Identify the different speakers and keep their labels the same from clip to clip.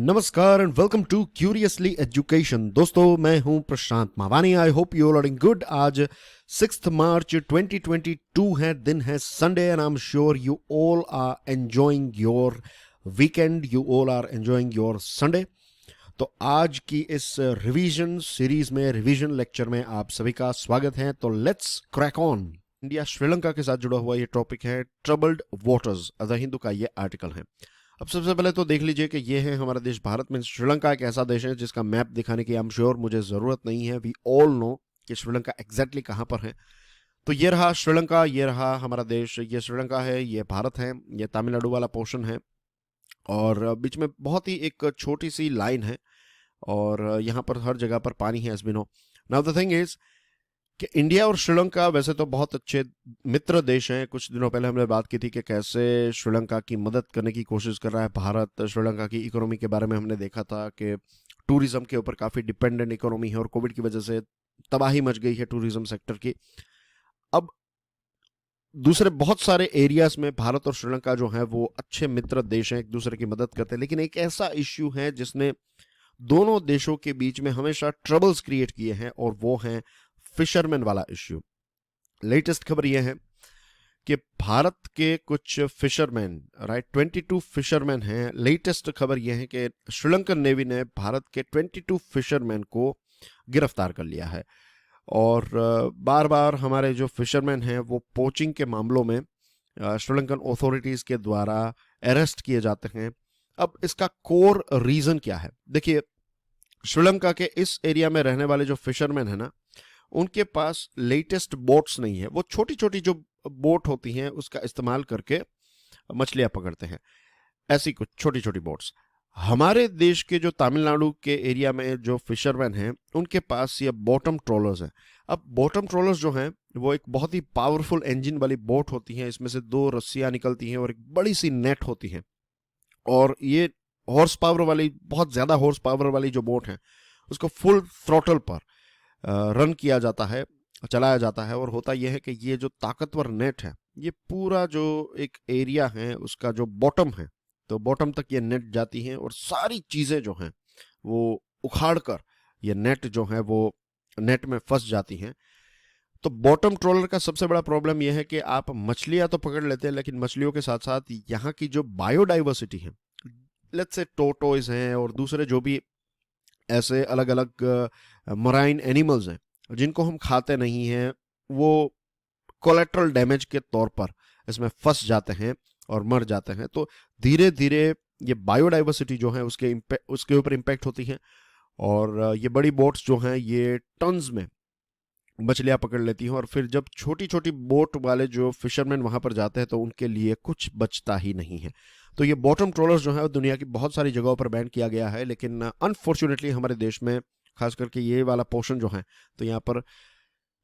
Speaker 1: नमस्कार and welcome to curiously education. दोस्तों, मैं हूं Prashant Mavani. I hope you are good. आज 6 मार्च 2022 है, दिन है Sunday, and I am sure you all are enjoying your weekend, you all are enjoying your Sunday. तो आज की इस रिवीजन सीरीज में, रिवीजन लेक्चर में आप सभी का स्वागत है। तो let's crack on. India Sri Lanka के साथ जुड़ा हुआ ये टॉपिक है ट्रबल्ड वाटर्स। द हिंदू का ये आर्टिकल है। अब सबसे पहले तो देख लीजिए कि ये है हमारा देश भारत में। श्रीलंका एक ऐसा देश है जिसका मैप दिखाने की आई एम श्योर मुझे ज़रूरत नहीं है। वी ऑल नो कि श्रीलंका एग्जैक्टली कहाँ पर है। तो ये रहा श्रीलंका, ये रहा हमारा देश। ये श्रीलंका है, ये भारत है, ये तमिलनाडु वाला पोर्शन है, और बीच में बहुत ही एक छोटी सी लाइन है, और यहाँ पर हर जगह पर पानी है, as we know. Now the thing is कि इंडिया और श्रीलंका वैसे तो बहुत अच्छे मित्र देश हैं। कुछ दिनों पहले हमने बात की थी कि कैसे श्रीलंका की मदद करने की कोशिश कर रहा है भारत। श्रीलंका की इकोनॉमी के बारे में हमने देखा था कि टूरिज्म के ऊपर काफ़ी डिपेंडेंट इकोनॉमी है, और कोविड की वजह से तबाही मच गई है टूरिज्म सेक्टर की। अब दूसरे बहुत सारे एरियाज में भारत और श्रीलंका जो है वो अच्छे मित्र देश हैं, एक दूसरे की मदद करते हैं। लेकिन एक ऐसा इश्यू है जिसने दोनों देशों के बीच में हमेशा ट्रबल्स क्रिएट किए हैं, और वो हैं फिशरमैन वाला इश्यू। लेटेस्ट खबर यह है कि भारत के कुछ फिशरमैन, राइट, 22 फिशरमैन हैं। लेटेस्ट खबर यह है कि श्रीलंकन नेवी ने भारत के 22 फिशरमैन को गिरफ्तार कर लिया है। और बार बार हमारे जो फिशरमैन हैं वो पोचिंग के मामलों में श्रीलंकन अथॉरिटीज़ के द्वारा अरेस्ट किए जाते हैं। अब इसका कोर रीज़न क्या है? देखिए, श्रीलंका के इस एरिया में रहने वाले जो फिशरमैन हैं ना, उनके पास लेटेस्ट बोट्स नहीं है। वो छोटी छोटी जो बोट होती हैं उसका इस्तेमाल करके मछलियां पकड़ते हैं, ऐसी कुछ छोटी छोटी बोट्स। हमारे देश के जो तमिलनाडु के एरिया में जो फिशरमैन हैं उनके पास ये बॉटम ट्रॉलर्स हैं। अब बॉटम ट्रॉलर्स जो हैं वो एक बहुत ही पावरफुल इंजन वाली बोट होती हैं। इसमें से 2 रस्सियां निकलती हैं और एक बड़ी सी नेट होती है, और ये हॉर्स पावर वाली, बहुत ज़्यादा हॉर्स पावर वाली जो बोट है उसको फुल थ्रॉटल पर रन किया जाता है, चलाया जाता है। और होता यह है कि ये जो ताकतवर नेट है, ये पूरा जो एक एरिया है उसका जो बॉटम है, तो बॉटम तक ये नेट जाती हैं, और सारी चीज़ें जो हैं वो उखाड़ कर ये नेट जो है वो नेट में फंस जाती हैं। तो बॉटम ट्रॉलर का सबसे बड़ा प्रॉब्लम यह है कि आप मछलियाँ तो पकड़ लेते हैं, लेकिन मछलियों के साथ साथ यहाँ की जो बायोडाइवर्सिटी है, लेट्स से टोटोइज हैं और दूसरे जो भी ऐसे अलग अलग मराइन एनिमल्स हैं जिनको हम खाते नहीं हैं, वो कोलेट्रल डैमेज के तौर पर इसमें फंस जाते हैं और मर जाते हैं। तो धीरे धीरे ये बायोडाइवर्सिटी जो है उसके ऊपर इम्पैक्ट होती है, और ये बड़ी बोट्स जो हैं ये टन्स में मछलियाँ पकड़ लेती हैं। और फिर जब छोटी छोटी बोट वाले जो फिशरमैन वहाँ पर जाते हैं तो उनके लिए कुछ बचता ही नहीं है। तो ये बॉटम ट्रॉलर्स जो है दुनिया की बहुत सारी जगहों पर बैन किया गया है, लेकिन अनफॉर्चुनेटली हमारे देश में खास करके ये वाला पोर्शन जो है, तो यहाँ पर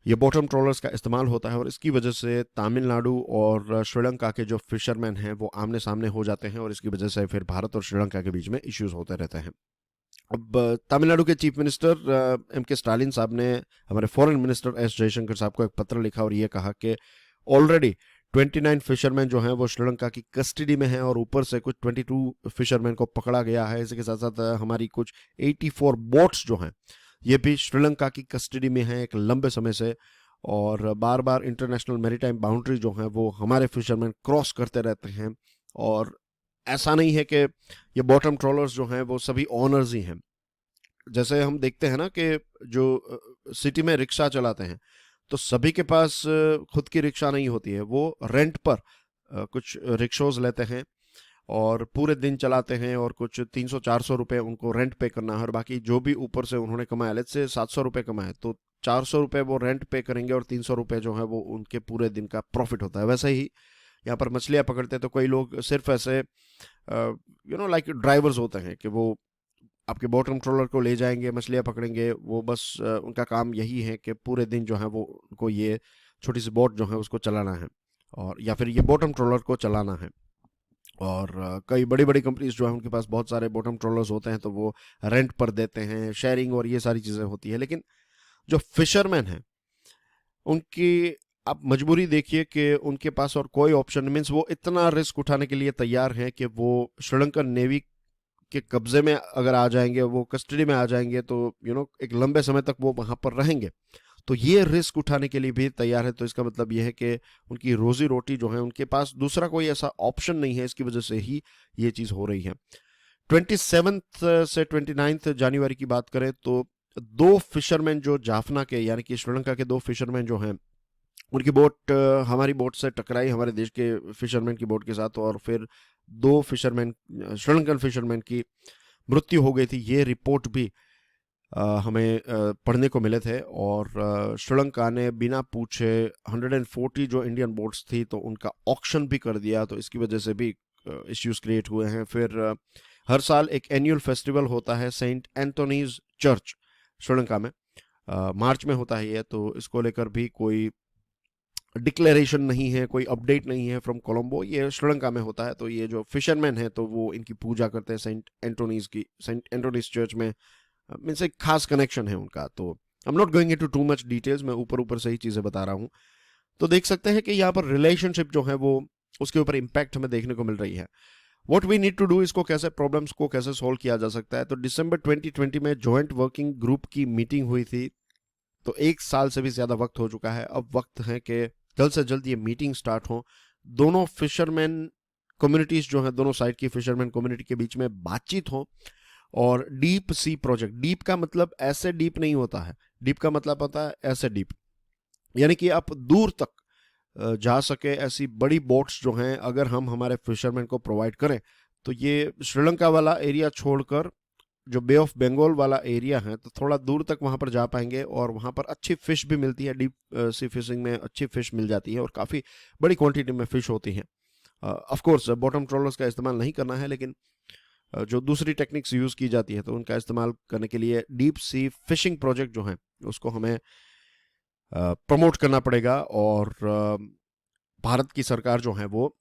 Speaker 1: ये बॉटम ट्रॉलर्स का इस्तेमाल होता है, और इसकी वजह से तमिलनाडु और श्रीलंका के जो फिशरमैन हैं वो आमने सामने हो जाते हैं, और इसकी वजह से फिर भारत और श्रीलंका के बीच में इश्यूज होते रहते हैं। अब तमिलनाडु के चीफ मिनिस्टर M.K. स्टालिन साहब ने हमारे फॉरेन मिनिस्टर S. जयशंकर साहब को एक पत्र लिखा और ये कहा कि ऑलरेडी 29 फिशरमैन जो हैं वो श्रीलंका की कस्टडी में हैं, और ऊपर से कुछ 22 फिशरमैन को पकड़ा गया है। इसके साथ साथ हमारी कुछ 84 बोट्स जो हैं ये भी श्रीलंका की कस्टडी में हैं एक लंबे समय से, और बार बार इंटरनेशनल मैरीटाइम बाउंड्री जो हैं वो हमारे फिशरमैन क्रॉस करते रहते हैं। और ऐसा नहीं है कि ये बॉटम ट्रॉलर्स जो हैं वो सभी ऑनर्स ही हैं। जैसे हम देखते हैं ना कि जो सिटी में रिक्शा चलाते हैं, तो सभी के पास खुद की रिक्शा नहीं होती है, वो रेंट पर कुछ रिक्शोज लेते हैं और पूरे दिन चलाते हैं, और कुछ 300-400 रुपये उनको रेंट पे करना है, और बाकी जो भी ऊपर से उन्होंने कमाया, लेट्स से 700 रुपये कमाए, तो 400 रुपये वो रेंट पे करेंगे, और 300 रुपये जो है वो उनके पूरे दिन का प्रॉफिट होता है। वैसे ही यहाँ पर मछलियाँ पकड़ते हैं तो कई लोग सिर्फ ऐसे लाइक ड्राइवर्स होते हैं कि वो आपके बॉटम ट्रॉलर को ले जाएंगे, मछलियाँ पकड़ेंगे। वो बस उनका काम यही है कि पूरे दिन जो है वो उनको ये छोटी सी बोट जो है उसको चलाना है, और या फिर ये बॉटम ट्रॉलर को चलाना है। और कई बड़ी बड़ी कंपनीज जो है उनके पास बहुत सारे बॉटम ट्रॉलर्स होते हैं, तो वो रेंट पर देते हैं, शेयरिंग और ये सारी चीज़ें होती है। लेकिन जो फिशरमैन हैं उनकी आप मजबूरी देखिए कि उनके पास और कोई ऑप्शन मीन्स वो इतना रिस्क उठाने के लिए तैयार हैं कि वो श्रीलंकन नेवी के कब्जे में अगर आ जाएंगे, वो कस्टडी में आ जाएंगे, तो एक लंबे समय तक वो वहाँ पर रहेंगे, तो ये रिस्क उठाने के लिए भी तैयार है। तो इसका मतलब ये है कि उनकी रोजी रोटी जो है, उनके पास दूसरा कोई ऐसा ऑप्शन नहीं है, इसकी वजह से ही ये चीज़ हो रही है। 27 से 29 जनवरी की बात करें तो दो फिशरमैन जो जाफना के यानी कि श्रीलंका के दो फिशरमैन जो हैं, उनकी बोट हमारी बोट से टकराई, हमारे देश के फिशरमैन की बोट के साथ, और फिर दो फिशरमैन, श्रीलंकन फिशरमैन की मृत्यु हो गई थी। ये रिपोर्ट भी हमें पढ़ने को मिले थे। और श्रीलंका ने बिना पूछे 140 जो इंडियन बोट्स थी तो उनका ऑक्शन भी कर दिया, तो इसकी वजह से भी इश्यूज क्रिएट हुए हैं। फिर हर साल एक एनुअल फेस्टिवल होता है सेंट एंटोनीज चर्च श्रीलंका में, मार्च में होता है ये, तो इसको लेकर भी कोई डिक्लेरेशन नहीं है, कोई अपडेट नहीं है फ्रॉम कोलंबो, ये श्रीलंका में होता है। तो ये जो फिशरमैन है तो वो इनकी पूजा करते हैं सेंट एंटोनीज चर्च में, मीन्स एक खास कनेक्शन है उनका। तो आई am not going into too much details, मैं ऊपर ऊपर से ही चीज़ें बता रहा हूँ। तो देख सकते हैं कि यहाँ पर रिलेशनशिप जो है वो, उसके ऊपर इम्पैक्ट हमें देखने को मिल रही है। What we need to do, इसको कैसे, प्रॉब्लम्स को कैसे सॉल्व किया जा सकता है। तो दिसंबर 2020 में जॉइंट वर्किंग ग्रुप की मीटिंग हुई थी, तो 1 साल से भी ज़्यादा वक्त हो चुका है। अब वक्त है कि जल्द से जल्द ये मीटिंग स्टार्ट हो, दोनों फिशरमैन कम्युनिटीज़ जो हैं, दोनों साइड की फिशरमैन कम्युनिटी के बीच में बातचीत हो, और डीप सी प्रोजेक्ट, डीप का मतलब ऐसे डीप नहीं होता है, डीप का मतलब होता है ऐसे डीप, यानी कि आप दूर तक जा सके, ऐसी बड़ी बोट्स जो हैं अगर हम हमारे फिशरमैन को प्रोवाइड करें, तो ये श्रीलंका वाला एरिया छोड़कर जो बे ऑफ बंगाल वाला एरिया है, तो थोड़ा दूर तक वहाँ पर जा पाएंगे, और वहाँ पर अच्छी फिश भी मिलती है, डीप सी फिशिंग में अच्छी फिश मिल जाती है, और काफ़ी बड़ी क्वांटिटी में फिश होती हैं। ऑफ कोर्स बॉटम ट्रॉलर्स का इस्तेमाल नहीं करना है, लेकिन जो दूसरी टेक्निक्स यूज़ की जाती है तो उनका इस्तेमाल करने के लिए डीप सी फिशिंग प्रोजेक्ट जो हैं उसको हमें प्रमोट करना पड़ेगा। और भारत की सरकार जो है वो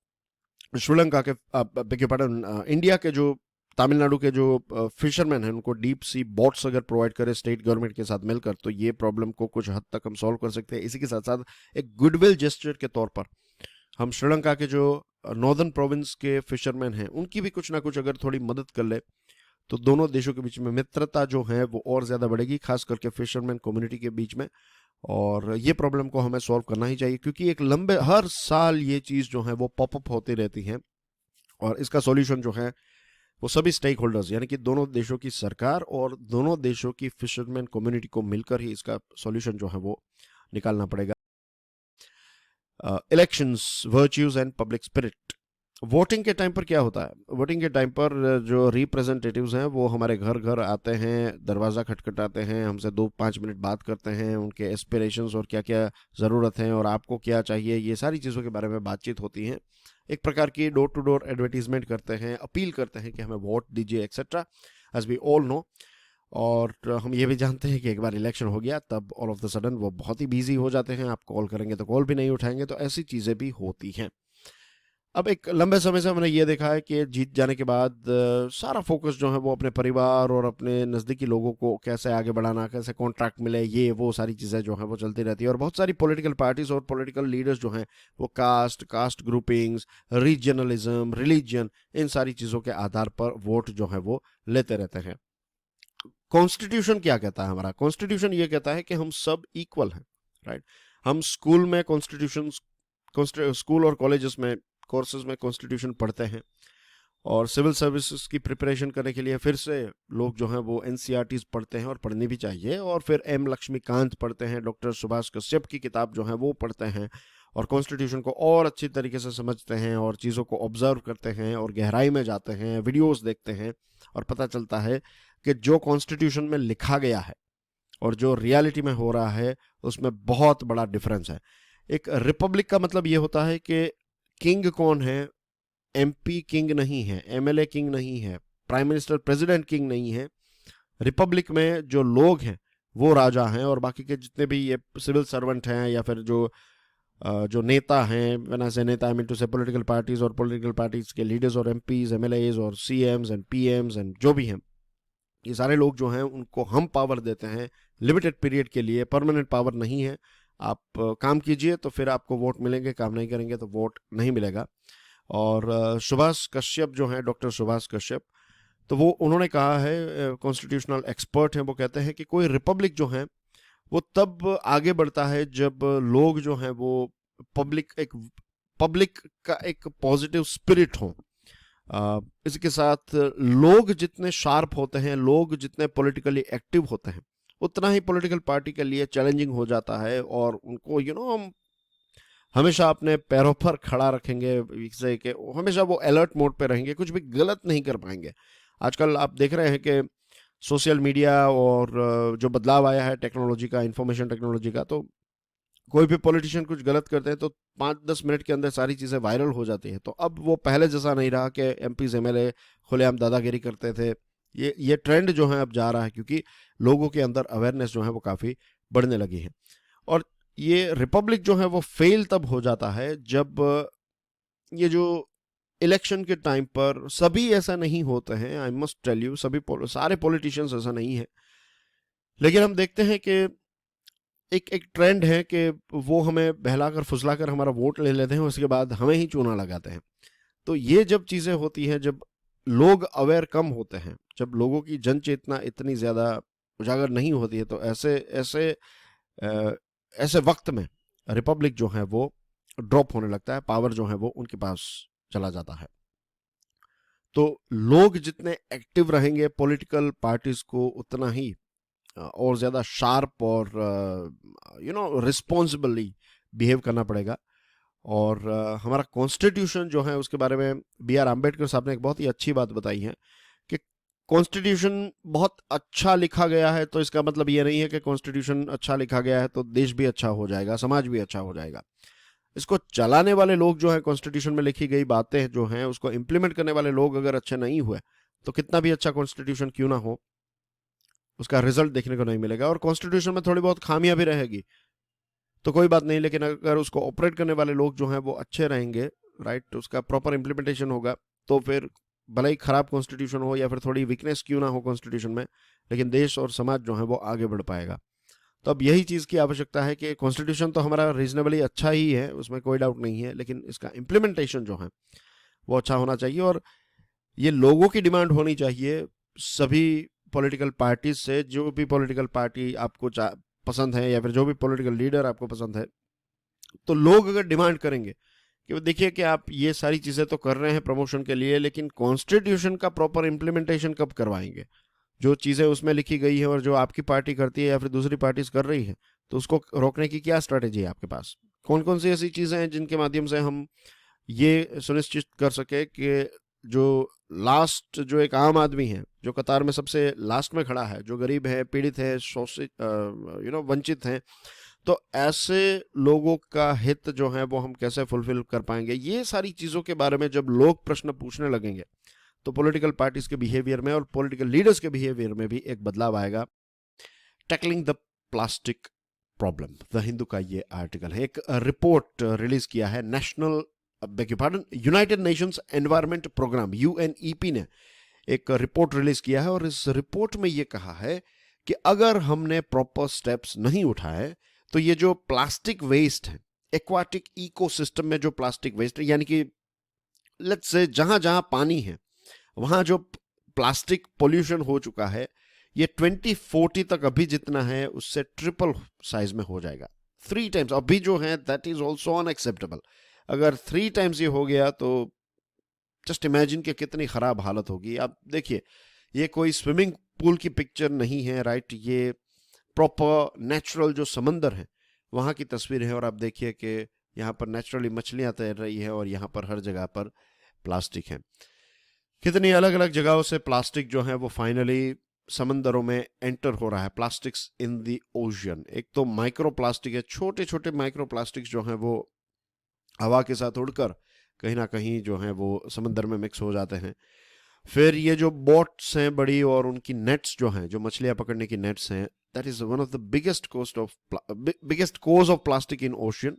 Speaker 1: श्रीलंका के, बेगियर पार्डन, इंडिया के जो, तमिलनाडु के जो फिशरमैन हैं उनको डीप सी बोट्स अगर प्रोवाइड करे स्टेट गवर्नमेंट के साथ मिलकर, तो ये प्रॉब्लम को कुछ हद तक हम सॉल्व कर सकते हैं। इसी के साथ साथ एक गुडविल जेस्चर के तौर पर हम श्रीलंका के जो नॉर्दर्न प्रोविंस के फिशरमैन हैं उनकी भी कुछ ना कुछ अगर थोड़ी मदद कर ले, तो दोनों देशों के बीच में मित्रता जो है वो और ज़्यादा बढ़ेगी, खास करके फिशरमैन कम्युनिटी के बीच में। और ये प्रॉब्लम को हमें सॉल्व करना ही चाहिए, क्योंकि एक लंबे, हर साल ये चीज़ जो है वो पॉपअप होती रहती है, और इसका सॉल्यूशन जो है वो सभी स्टेक होल्डर्स यानी कि दोनों देशों की सरकार और दोनों देशों की फिशरमैन कम्युनिटी को मिलकर ही इसका सॉल्यूशन जो है वो निकालना पड़ेगा। Elections, virtues and public spirit. Voting के टाइम पर क्या होता है, वोटिंग के टाइम पर जो रिप्रेजेंटेटिव्स हैं वो हमारे घर घर आते हैं, दरवाज़ा खटखटाते हैं, हमसे 2-5 मिनट बात करते हैं, उनके एस्पिरेशंस और क्या क्या ज़रूरत है और आपको क्या चाहिए, ये सारी चीज़ों के बारे में बातचीत होती है। एक प्रकार की डोर टू डोर एडवर्टीजमेंट करते हैं, अपील करते हैं कि हमें वोट दीजिए etcetera, as we all know. और हम ये भी जानते हैं कि एक बार इलेक्शन हो गया तब ऑल ऑफ द सडन वो बहुत ही बिजी हो जाते हैं, आप कॉल करेंगे तो कॉल भी नहीं उठाएंगे, तो ऐसी चीज़ें भी होती हैं। अब एक लंबे समय से हमने ये देखा है कि जीत जाने के बाद सारा फोकस जो है वो अपने परिवार और अपने नज़दीकी लोगों को कैसे आगे बढ़ाना, कैसे कॉन्ट्रैक्ट मिले, ये वो सारी चीज़ें जो हैं वो चलती रहती है। और बहुत सारी पॉलिटिकल पार्टीज और पॉलिटिकल लीडर्स जो हैं वो कास्ट ग्रुपिंग्स, रीजनलिज्म, रिलीजन, इन सारी चीज़ों के आधार पर वोट जो है वो लेते रहते हैं। कॉन्स्टिट्यूशन क्या कहता है हमारा? कॉन्स्टिट्यूशन ये कहता है कि हम सब इक्वल हैं, राइट। हम स्कूल में कॉन्स्टिट्यूशन, स्कूल और कॉलेजेस में कोर्सेज में कॉन्स्टिट्यूशन पढ़ते हैं, और सिविल सर्विसेज की प्रिपरेशन करने के लिए फिर से लोग जो हैं वो एनसीईआरटीज पढ़ते हैं, और पढ़नी भी चाहिए। और फिर एम लक्ष्मीकांत पढ़ते हैं, डॉक्टर सुभाष कश्यप की किताब जो है वो पढ़ते हैं, और कॉन्स्टिट्यूशन को और अच्छी तरीके से समझते हैं, और चीज़ों को ऑब्जर्व करते हैं, और गहराई में जाते हैं, वीडियोस देखते हैं, और पता चलता है कि जो कॉन्स्टिट्यूशन में लिखा गया है और जो रियलिटी में हो रहा है उसमें बहुत बड़ा डिफरेंस है। एक रिपब्लिक का मतलब ये होता है कि किंग कौन है, एमपी किंग नहीं है, एमएलए किंग नहीं है, प्राइम मिनिस्टर प्रेसिडेंट किंग नहीं है। रिपब्लिक में जो लोग हैं वो राजा हैं, और बाकी के जितने भी ये सिविल सर्वेंट हैं या फिर जो नेता हैं, व्हेन आई से नेता आई मीन टू से पॉलिटिकल पार्टीज और पॉलिटिकल पार्टीज के लीडर्स और एमपीज, एमएलएज और सीएम्स एंड पीएम्स एंड जो भी हैं, ये सारे लोग जो हैं उनको हम पावर देते हैं लिमिटेड पीरियड के लिए, परमानेंट पावर नहीं है। आप काम कीजिए तो फिर आपको वोट मिलेंगे, काम नहीं करेंगे तो वोट नहीं मिलेगा। और सुभाष कश्यप जो हैं, डॉक्टर सुभाष कश्यप, तो वो उन्होंने कहा है, कॉन्स्टिट्यूशनल एक्सपर्ट हैं, वो कहते हैं कि कोई रिपब्लिक जो है वो तब आगे बढ़ता है जब लोग जो हैं वो पब्लिक का एक पॉजिटिव स्पिरिट हो। इसके साथ लोग जितने शार्प होते हैं, लोग जितने पॉलिटिकली एक्टिव होते हैं, उतना ही पॉलिटिकल पार्टी के लिए चैलेंजिंग हो जाता है, और उनको हम हमेशा अपने पैरों पर खड़ा रखेंगे, इससे कि हमेशा वो अलर्ट मोड पे रहेंगे, कुछ भी गलत नहीं कर पाएंगे। आजकल आप देख रहे हैं कि सोशल मीडिया और जो बदलाव आया है टेक्नोलॉजी का, इंफॉर्मेशन टेक्नोलॉजी का, तो कोई भी पॉलिटिशियन कुछ गलत करते हैं तो 5-10 मिनट के अंदर सारी चीज़ें वायरल हो जाती हैं। तो अब वो पहले जैसा नहीं रहा कि एमपीज एमएलए खुलेआम दादागिरी करते थे। ये ट्रेंड जो है अब जा रहा है, क्योंकि लोगों के अंदर अवेयरनेस जो है वो काफ़ी बढ़ने लगी है। और ये रिपब्लिक जो है वो फेल तब हो जाता है जब ये जो इलेक्शन के टाइम पर, सभी ऐसा नहीं होते हैं, आई मस्ट टेल यू, सारे पॉलिटिशियंस ऐसा नहीं है, लेकिन हम देखते हैं कि एक एक ट्रेंड है कि वो हमें बहलाकर फुसलाकर हमारा वोट ले लेते हैं, उसके बाद हमें ही चूना लगाते हैं। तो ये जब चीज़ें होती हैं, जब लोग अवेयर कम होते हैं, जब लोगों की जन चेतना इतनी ज़्यादा उजागर नहीं होती है, तो ऐसे ऐसे अ, ऐसे वक्त में रिपब्लिक जो है वो ड्रॉप होने लगता है, पावर जो है वो उनके पास चला जाता है। तो लोग जितने एक्टिव रहेंगे पॉलिटिकल पार्टीज को, उतना ही और ज़्यादा शार्प और रिस्पॉन्सिबली बिहेव करना पड़ेगा। और हमारा कॉन्स्टिट्यूशन जो है उसके बारे में B.R. आम्बेडकर साहब ने एक बहुत ही अच्छी बात बताई है कि कॉन्स्टिट्यूशन बहुत अच्छा लिखा गया है तो इसका मतलब ये नहीं है कि कॉन्स्टिट्यूशन अच्छा लिखा गया है तो देश भी अच्छा हो जाएगा, समाज भी अच्छा हो जाएगा। इसको चलाने वाले लोग जो है, कॉन्स्टिट्यूशन में लिखी गई बातें जो हैं उसको इम्प्लीमेंट करने वाले लोग अगर अच्छे नहीं हुए, तो कितना भी अच्छा कॉन्स्टिट्यूशन क्यों ना हो, उसका रिजल्ट देखने को नहीं मिलेगा। और कॉन्स्टिट्यूशन में थोड़ी बहुत खामियां भी रहेगी तो कोई बात नहीं, लेकिन अगर उसको ऑपरेट करने वाले लोग जो हैं वो अच्छे रहेंगे, राइट, उसका प्रॉपर इंप्लीमेंटेशन होगा, तो फिर भले ही खराब कॉन्स्टिट्यूशन हो या फिर थोड़ी वीकनेस क्यों ना हो कॉन्स्टिट्यूशन में, लेकिन देश और समाज जो है वो आगे बढ़ पाएगा। तो अब यही चीज़ की आवश्यकता है कि कॉन्स्टिट्यूशन तो हमारा रीजनेबली अच्छा ही है, उसमें कोई डाउट नहीं है, लेकिन इसका इम्प्लीमेंटेशन जो है वो अच्छा होना चाहिए। और ये लोगों की डिमांड होनी चाहिए सभी पॉलिटिकल पार्टीज से, जो भी पॉलिटिकल पार्टी आपको पसंद है या फिर जो भी पॉलिटिकल लीडर आपको पसंद है, तो लोग अगर डिमांड करेंगे कि वो देखिए कि आप ये सारी चीज़ें तो कर रहे हैं प्रमोशन के लिए, लेकिन कॉन्स्टिट्यूशन का प्रॉपर इम्प्लीमेंटेशन कब करवाएंगे, जो चीज़ें उसमें लिखी गई है और जो आपकी पार्टी करती है या फिर दूसरी पार्टीज कर रही है, तो उसको रोकने की क्या स्ट्रैटेजी है आपके पास? कौन कौन सी ऐसी चीज़ें हैं जिनके माध्यम से हम ये सुनिश्चित कर सके कि जो लास्ट, जो एक आम आदमी है जो कतार में सबसे लास्ट में खड़ा है, जो गरीब है, पीड़ित है, शोषित, वंचित हैं, तो ऐसे लोगों का हित जो है वो हम कैसे फुलफिल कर पाएंगे? ये सारी चीज़ों के बारे में जब लोग प्रश्न पूछने लगेंगे तो पॉलिटिकल पार्टीज के बिहेवियर में और पॉलिटिकल लीडर्स के बिहेवियर में भी एक बदलाव आएगा। Tackling the plastic problem, the Hindu का ये आर्टिकल है, एक रिपोर्ट रिलीज किया है national, United Nations environment programme UNEP ने एक रिपोर्ट रिलीज किया है, और इस रिपोर्ट में ये कहा है कि अगर हमने प्रॉपर स्टेप्स नहीं उठाए तो ये जो प्लास्टिक वेस्ट है, एक्वाटिक इकोसिस्टम में जो प्लास्टिक वेस्ट है, यानी कि लेट्स से जहां जहां पानी है वहां जो प्लास्टिक पोल्यूशन हो चुका है, ये 2040 तक अभी जितना है उससे ट्रिपल साइज में हो जाएगा, 3 टाइम्स अभी जो है, दैट इज ऑल्सो अनएक्सेप्टेबल। अगर 3 टाइम्स ये हो गया तो जस्ट इमेजिन कि कितनी खराब हालत होगी। आप देखिए, ये कोई स्विमिंग पूल की पिक्चर नहीं है, राइट, ये प्रॉपर नेचुरल जो समंदर है वहाँ की तस्वीर है, और आप देखिए कि यहाँ पर नेचुरली मछलियाँ तैर रही है और यहाँ पर हर जगह पर प्लास्टिक है। कितनी अलग अलग जगहों से प्लास्टिक जो है वो फाइनली समंदरों में एंटर हो रहा है, प्लास्टिक्स इन द ओशियन। एक तो माइक्रो प्लास्टिक है, छोटे छोटे माइक्रो प्लास्टिक्स जो हैं वो हवा के साथ उड़कर कहीं ना कहीं जो है वो समंदर में मिक्स हो जाते हैं। फिर ये जो बोट्स हैं बड़ी और उनकी नेट्स जो हैं, जो मछलियां पकड़ने की नेट्स हैं, that is one of the biggest cause of plastic in ocean.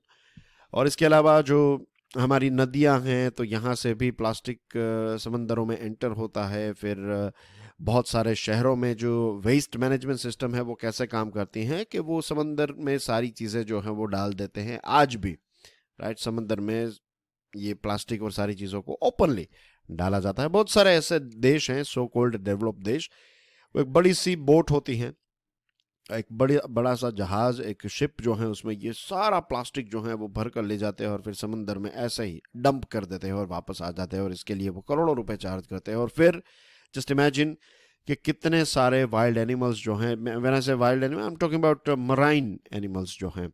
Speaker 1: और इसके अलावा जो हमारी नदियां हैं, तो यहाँ से भी प्लास्टिक समंदरों में एंटर होता है। फिर बहुत सारे शहरों में जो वेस्ट मैनेजमेंट सिस्टम है वो कैसे काम करती हैं कि वो समंदर में सारी चीज़ें जो हैं वो डाल देते हैं आज भी, राइट, समंदर में ये प्लास्टिक और सारी चीज़ों को ओपनली डाला जाता है। बहुत सारे ऐसे देश हैं, सो कॉल्ड डेवलप्ड देश, वो एक बड़ी सी बोट होती है, एक बड़ा सा जहाज, एक शिप जो है, उसमें ये सारा प्लास्टिक जो है वो भर कर ले जाते हैं और फिर समंदर में ऐसे ही डंप कर देते हैं और वापस आ जाते हैं, और इसके लिए वो करोड़ों रुपए चार्ज करते हैं। और फिर जस्ट इमेजिन कि कितने सारे वाइल्ड एनिमल्स जो हैं, व्हेन आई से wild animal I am talking about marine animals जो हैं,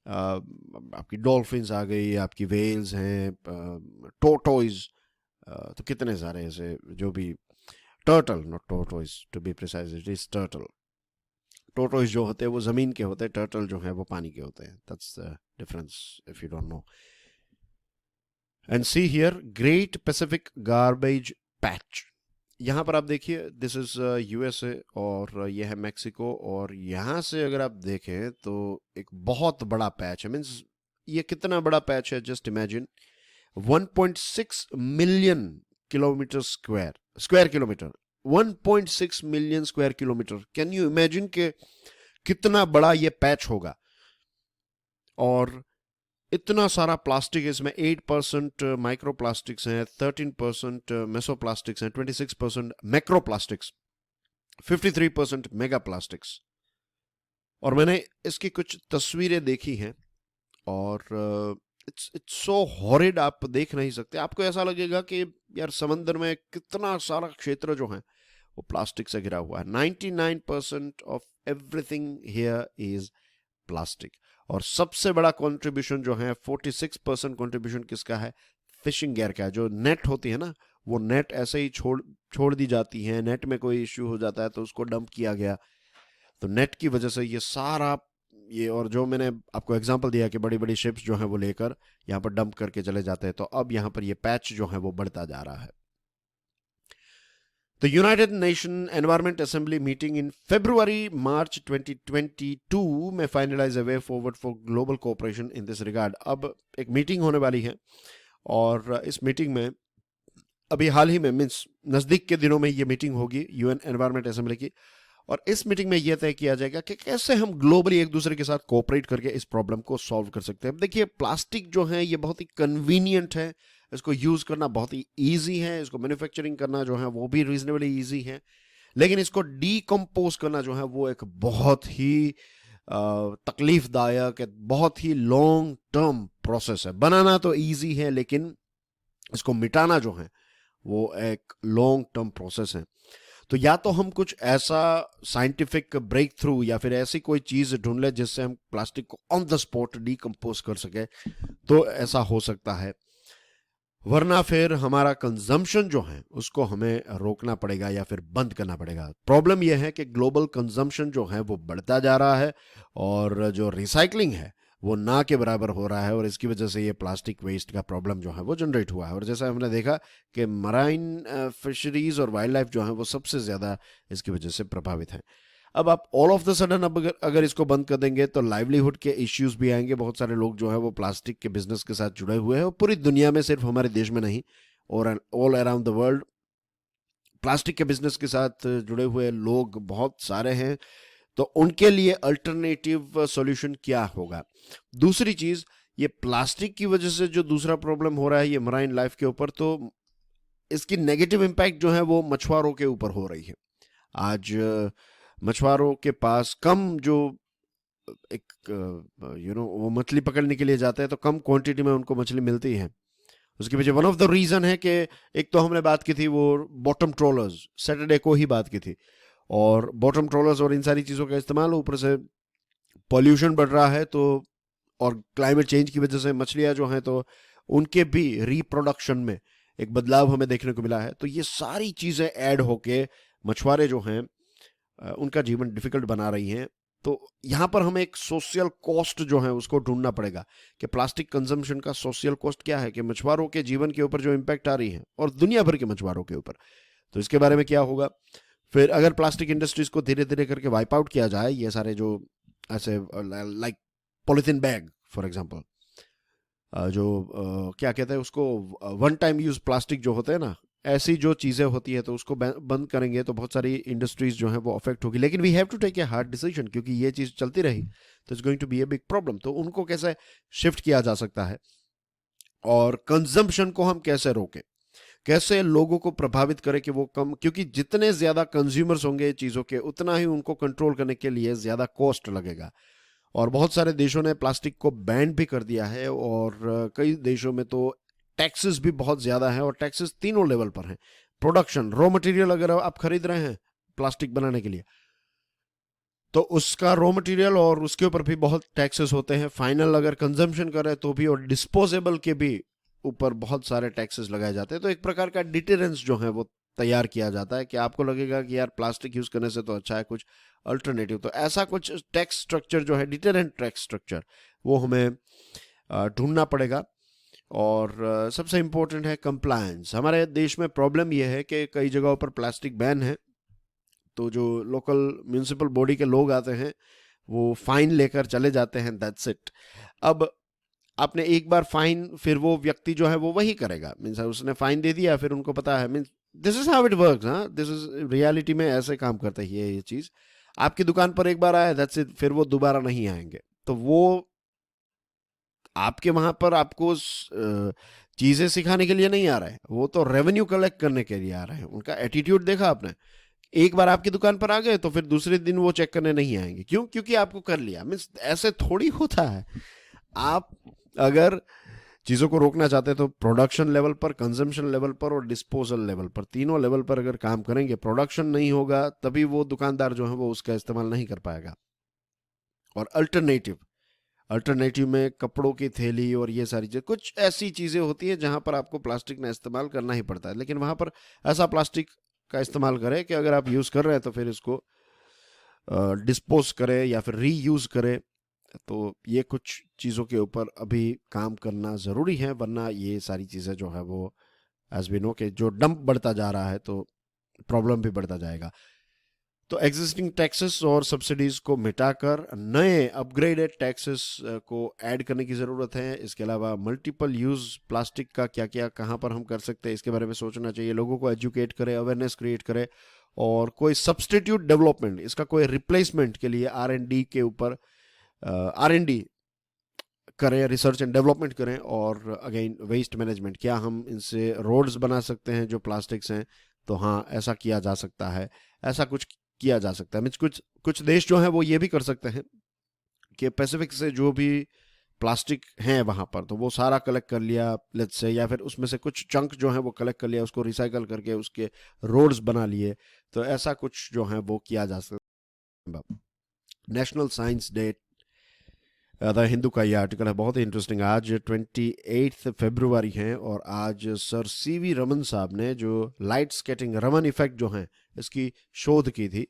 Speaker 1: आपकी डॉल्फिन्स आ गई, आपकी वेल्स हैं, टोटोइज, तो कितने सारे ऐसे जो भी, turtle, not tortoise to be precise, it is turtle. Tortoise जो होते हैं वो जमीन के होते हैं, टर्टल जो है वो पानी के होते हैं। That's the difference if you don't know. And see here, great Pacific garbage patch. यहाँ पर आप देखिए, दिस इज यूएसए और ये है मैक्सिको, और यहाँ से अगर आप देखें तो एक बहुत बड़ा पैच है। मीन्स ये कितना बड़ा पैच है, just imagine 1.6 million kilometre square kilometre, 1.6 million square kilometre. Can you imagine के कितना बड़ा ये पैच होगा? और इतना सारा प्लास्टिक है इसमें। 8% माइक्रो प्लास्टिक्स हैं, 13% मेसोप्लास्टिक्स हैं, 26% मैक्रोप्लास्टिक्स, 53% मेगा प्लास्टिक्स। और मैंने इसकी कुछ तस्वीरें देखी हैं, और इट्स सो हॉरिड, आप देख नहीं सकते। आपको ऐसा लगेगा कि यार समंदर में कितना सारा क्षेत्र जो है वो प्लास्टिक से घिरा हुआ है। 99% of everything here is plastic. और सबसे बड़ा कंट्रीब्यूशन जो है, 46% कंट्रीब्यूशन किसका है? फिशिंग गियर का है। जो नेट होती है ना, वो नेट ऐसे ही छोड़ दी जाती है, नेट में कोई इश्यू हो जाता है तो उसको डंप किया गया, तो नेट की वजह से ये सारा ये, और जो मैंने आपको एग्जांपल दिया कि बड़ी बड़ी शिप्स जो हैं वो लेकर यहाँ पर डंप करके चले जाते हैं, तो अब यहाँ पर ये पैच जो है वो बढ़ता जा रहा है। The United Nations Environment Assembly meeting in February-March 2022 में finalize a way forward for global cooperation in this regard। अब एक मीटिंग होने वाली है, और इस मीटिंग में अभी हाल ही में, मीन्स नज़दीक के दिनों में ये मीटिंग होगी यूएन एनवायरमेंट असेंबली की, और इस मीटिंग में यह तय किया जाएगा कि कैसे हम ग्लोबली एक दूसरे के साथ कोऑपरेट करके इस प्रॉब्लम को सॉल्व कर सकते हैं। देखिए, प्लास्टिक जो है ये बहुत ही कन्वीनियंट है, इसको यूज करना बहुत ही ईजी है, इसको मैन्युफैक्चरिंग करना जो है वो भी रीजनेबली ईजी है, लेकिन इसको डीकम्पोज करना जो है वो एक बहुत ही तकलीफदायक, बहुत ही लॉन्ग टर्म प्रोसेस है। बनाना तो ईजी है, लेकिन इसको मिटाना जो है वो एक लॉन्ग टर्म प्रोसेस है। तो या तो हम कुछ ऐसा साइंटिफिक ब्रेक थ्रू या फिर ऐसी कोई चीज ढूंढ ले जिससे हम प्लास्टिक को ऑन द स्पॉट डीकम्पोज कर सके, तो ऐसा हो सकता है, वरना फिर हमारा कंजम्पशन जो है उसको हमें रोकना पड़ेगा या फिर बंद करना पड़ेगा। प्रॉब्लम यह है कि ग्लोबल कंजम्पशन जो है वो बढ़ता जा रहा है, और जो रिसाइकलिंग है वो ना के बराबर हो रहा है, और इसकी वजह से ये प्लास्टिक वेस्ट का प्रॉब्लम जो है वो जनरेट हुआ है। और जैसा हमने देखा कि मराइन फिशरीज और वाइल्ड लाइफ जो है वो सबसे ज़्यादा इसकी वजह से प्रभावित हैं। अब आप ऑल ऑफ द सडन अब अगर इसको बंद कर देंगे तो लाइवलीहुड के इश्यूज भी आएंगे। बहुत सारे लोग जो है वो प्लास्टिक के बिजनेस के साथ जुड़े हुए हैं, और पूरी दुनिया में, सिर्फ हमारे देश में नहीं, और all around the world plastic के बिजनेस के साथ जुड़े हुए लोग बहुत सारे हैं। तो उनके लिए अल्टरनेटिव सॉल्यूशन क्या होगा? दूसरी चीज, ये प्लास्टिक की वजह से जो दूसरा प्रॉब्लम हो रहा है ये मराइन लाइफ के ऊपर, तो इसकी नेगेटिव इम्पैक्ट जो है वो मछुआरों के ऊपर हो रही है। आज मछुआरों के पास कम जो एक वो मछली पकड़ने के लिए जाते हैं तो कम क्वांटिटी में उनको मछली मिलती है। उसके पीछे वन ऑफ द रीजन है कि एक तो हमने बात की थी वो बॉटम ट्रोलर्स, सैटरडे को ही बात की थी, और बॉटम ट्रोलर्स और इन सारी चीज़ों का इस्तेमाल, ऊपर से पॉल्यूशन बढ़ रहा है, तो और क्लाइमेट चेंज की वजह से मछलियाँ जो हैं तो उनके भी रिप्रोडक्शन में एक बदलाव हमें देखने को मिला है। तो ये सारी चीज़ें ऐड होके मछुआरे जो हैं उनका जीवन डिफिकल्ट बना रही हैं। तो यहाँ पर हमें एक सोशल कॉस्ट जो है उसको ढूंढना पड़ेगा कि प्लास्टिक कंजम्पशन का सोशल कॉस्ट क्या है, कि मछुआरों के जीवन के ऊपर जो इम्पैक्ट आ रही है और दुनिया भर के मछुआरों के ऊपर, तो इसके बारे में क्या होगा। फिर अगर प्लास्टिक इंडस्ट्रीज को धीरे धीरे करके वाइप आउट किया जाए, ये सारे जो ऐसे like polythene bag for example, जो क्या कहते हैं उसको, वन टाइम यूज प्लास्टिक जो होते हैं ना, ऐसी जो चीज़ें होती है तो उसको बंद करेंगे तो बहुत सारी इंडस्ट्रीज जो है वो अफेक्ट होगी। लेकिन we have to take a hard decision, क्योंकि ये चीज़ चलती रही तो it's going to be a big problem. तो उनको कैसे शिफ्ट किया जा सकता है और कंजम्पशन को हम कैसे रोकें, कैसे लोगों को प्रभावित करे कि वो कम, क्योंकि जितने ज्यादा कंज्यूमर्स होंगे चीजों के उतना ही उनको कंट्रोल करने के लिए ज्यादा कॉस्ट लगेगा। और बहुत सारे देशों ने प्लास्टिक को बैन भी कर दिया है, और कई देशों में तो टैक्सेस भी बहुत ज्यादा है, और टैक्सेस तीनों लेवल पर हैं। प्रोडक्शन, रॉ मटेरियल अगर आप खरीद रहे हैं प्लास्टिक बनाने के लिए, तो उसका रॉ मटेरियल और उसके ऊपर भी बहुत टैक्सेस होते हैं। फाइनल अगर कंजम्पशन करे तो भी, और डिस्पोजेबल के भी ऊपर बहुत सारे टैक्सेस लगाए जाते हैं। तो एक प्रकार का डिटेरेंस जो है वो तैयार किया जाता है कि आपको लगेगा कि यार प्लास्टिक यूज करने से तो अच्छा है कुछ अल्टरनेटिव। तो ऐसा कुछ टैक्स स्ट्रक्चर जो है, डिटेरेंट टैक्स स्ट्रक्चर, वो हमें ढूंढना पड़ेगा। और सबसे इंपॉर्टेंट है कंप्लायंस। हमारे देश में प्रॉब्लम यह है कि कई जगहों पर प्लास्टिक बैन है, तो जो लोकल म्यूनिसिपल बॉडी के लोग आते हैं वो फाइन लेकर चले जाते हैं, दैट्स इट। अब आपने एक बार फाइन, फिर वो व्यक्ति जो है वो वही करेगा, मीन्स उसने फाइन दे दिया, फिर उनको पता है, means this is how it works. हाँ, दिस इज रियलिटी में ऐसे काम करता है ये चीज। आपकी दुकान पर एक बार आया, दैट्स इट, फिर वो दोबारा नहीं आएंगे। तो वो आपके वहां पर आपको चीजें सिखाने के लिए नहीं आ रहे हैं, वो तो रेवेन्यू कलेक्ट करने के लिए आ रहे हैं। उनका एटीट्यूड देखा आपने, एक बार आपकी दुकान पर आ गए तो फिर दूसरे दिन वो चेक करने नहीं आएंगे। क्यों? क्योंकि आपको कर लिया। मीन्स ऐसे थोड़ी होता है। आप अगर चीजों को रोकना चाहते हैं तो प्रोडक्शन लेवल पर, कंजम्पशन लेवल पर और डिस्पोजल लेवल पर, तीनों लेवल पर अगर काम करेंगे, प्रोडक्शन नहीं होगा तभी वो दुकानदार जो है वो उसका इस्तेमाल नहीं कर पाएगा। और अल्टरनेटिव, अल्टरनेटिव में कपड़ों की थैली और ये सारी चीज़, कुछ ऐसी चीज़ें होती है जहां पर आपको प्लास्टिक का इस्तेमाल करना ही पड़ता है, लेकिन वहां पर ऐसा प्लास्टिक का इस्तेमाल करें कि अगर आप यूज़ कर रहे हैं तो फिर इसको डिस्पोज करें या फिर रीयूज़ करें। तो ये कुछ चीज़ों के ऊपर अभी काम करना ज़रूरी है, वरना ये सारी चीज़ें जो है वो, एज वी नो कि जो डंप बढ़ता जा रहा है तो प्रॉब्लम भी बढ़ता जाएगा। तो एग्जिस्टिंग टैक्सेस और सब्सिडीज को मिटाकर नए अपग्रेडेड टैक्सेस को ऐड करने की ज़रूरत है। इसके अलावा मल्टीपल यूज़ प्लास्टिक का क्या क्या कहाँ पर हम कर सकते हैं इसके बारे में सोचना चाहिए। लोगों को एजुकेट करें, अवेयरनेस क्रिएट करें, और कोई सब्सटीट्यूट डेवलपमेंट, इसका कोई रिप्लेसमेंट के लिए R&D के ऊपर R&D करें, रिसर्च एंड डेवलपमेंट करें। और अगेन वेस्ट मैनेजमेंट, क्या हम इनसे रोड्स बना सकते हैं जो प्लास्टिक्स हैं? तो हाँ, ऐसा किया जा सकता है, ऐसा कुछ किया जा सकता है। मीन्स कुछ कुछ देश जो हैं वो ये भी कर सकते हैं कि पैसिफिक से जो भी प्लास्टिक हैं वहाँ पर, तो वो सारा कलेक्ट कर लिया लेट्स से, या फिर उसमें से कुछ चंक जो है वो कलेक्ट कर लिया, उसको रिसाइकल करके उसके रोड्स बना लिए। तो ऐसा कुछ जो है वो किया जा सकता है। National science day, the Hindu का ये आर्टिकल है, बहुत ही इंटरेस्टिंग। आज 28 फरवरी है, और आज सर CV रमन साहब ने जो लाइट स्कैटरिंग, रमन इफेक्ट जो है, इसकी शोध की थी।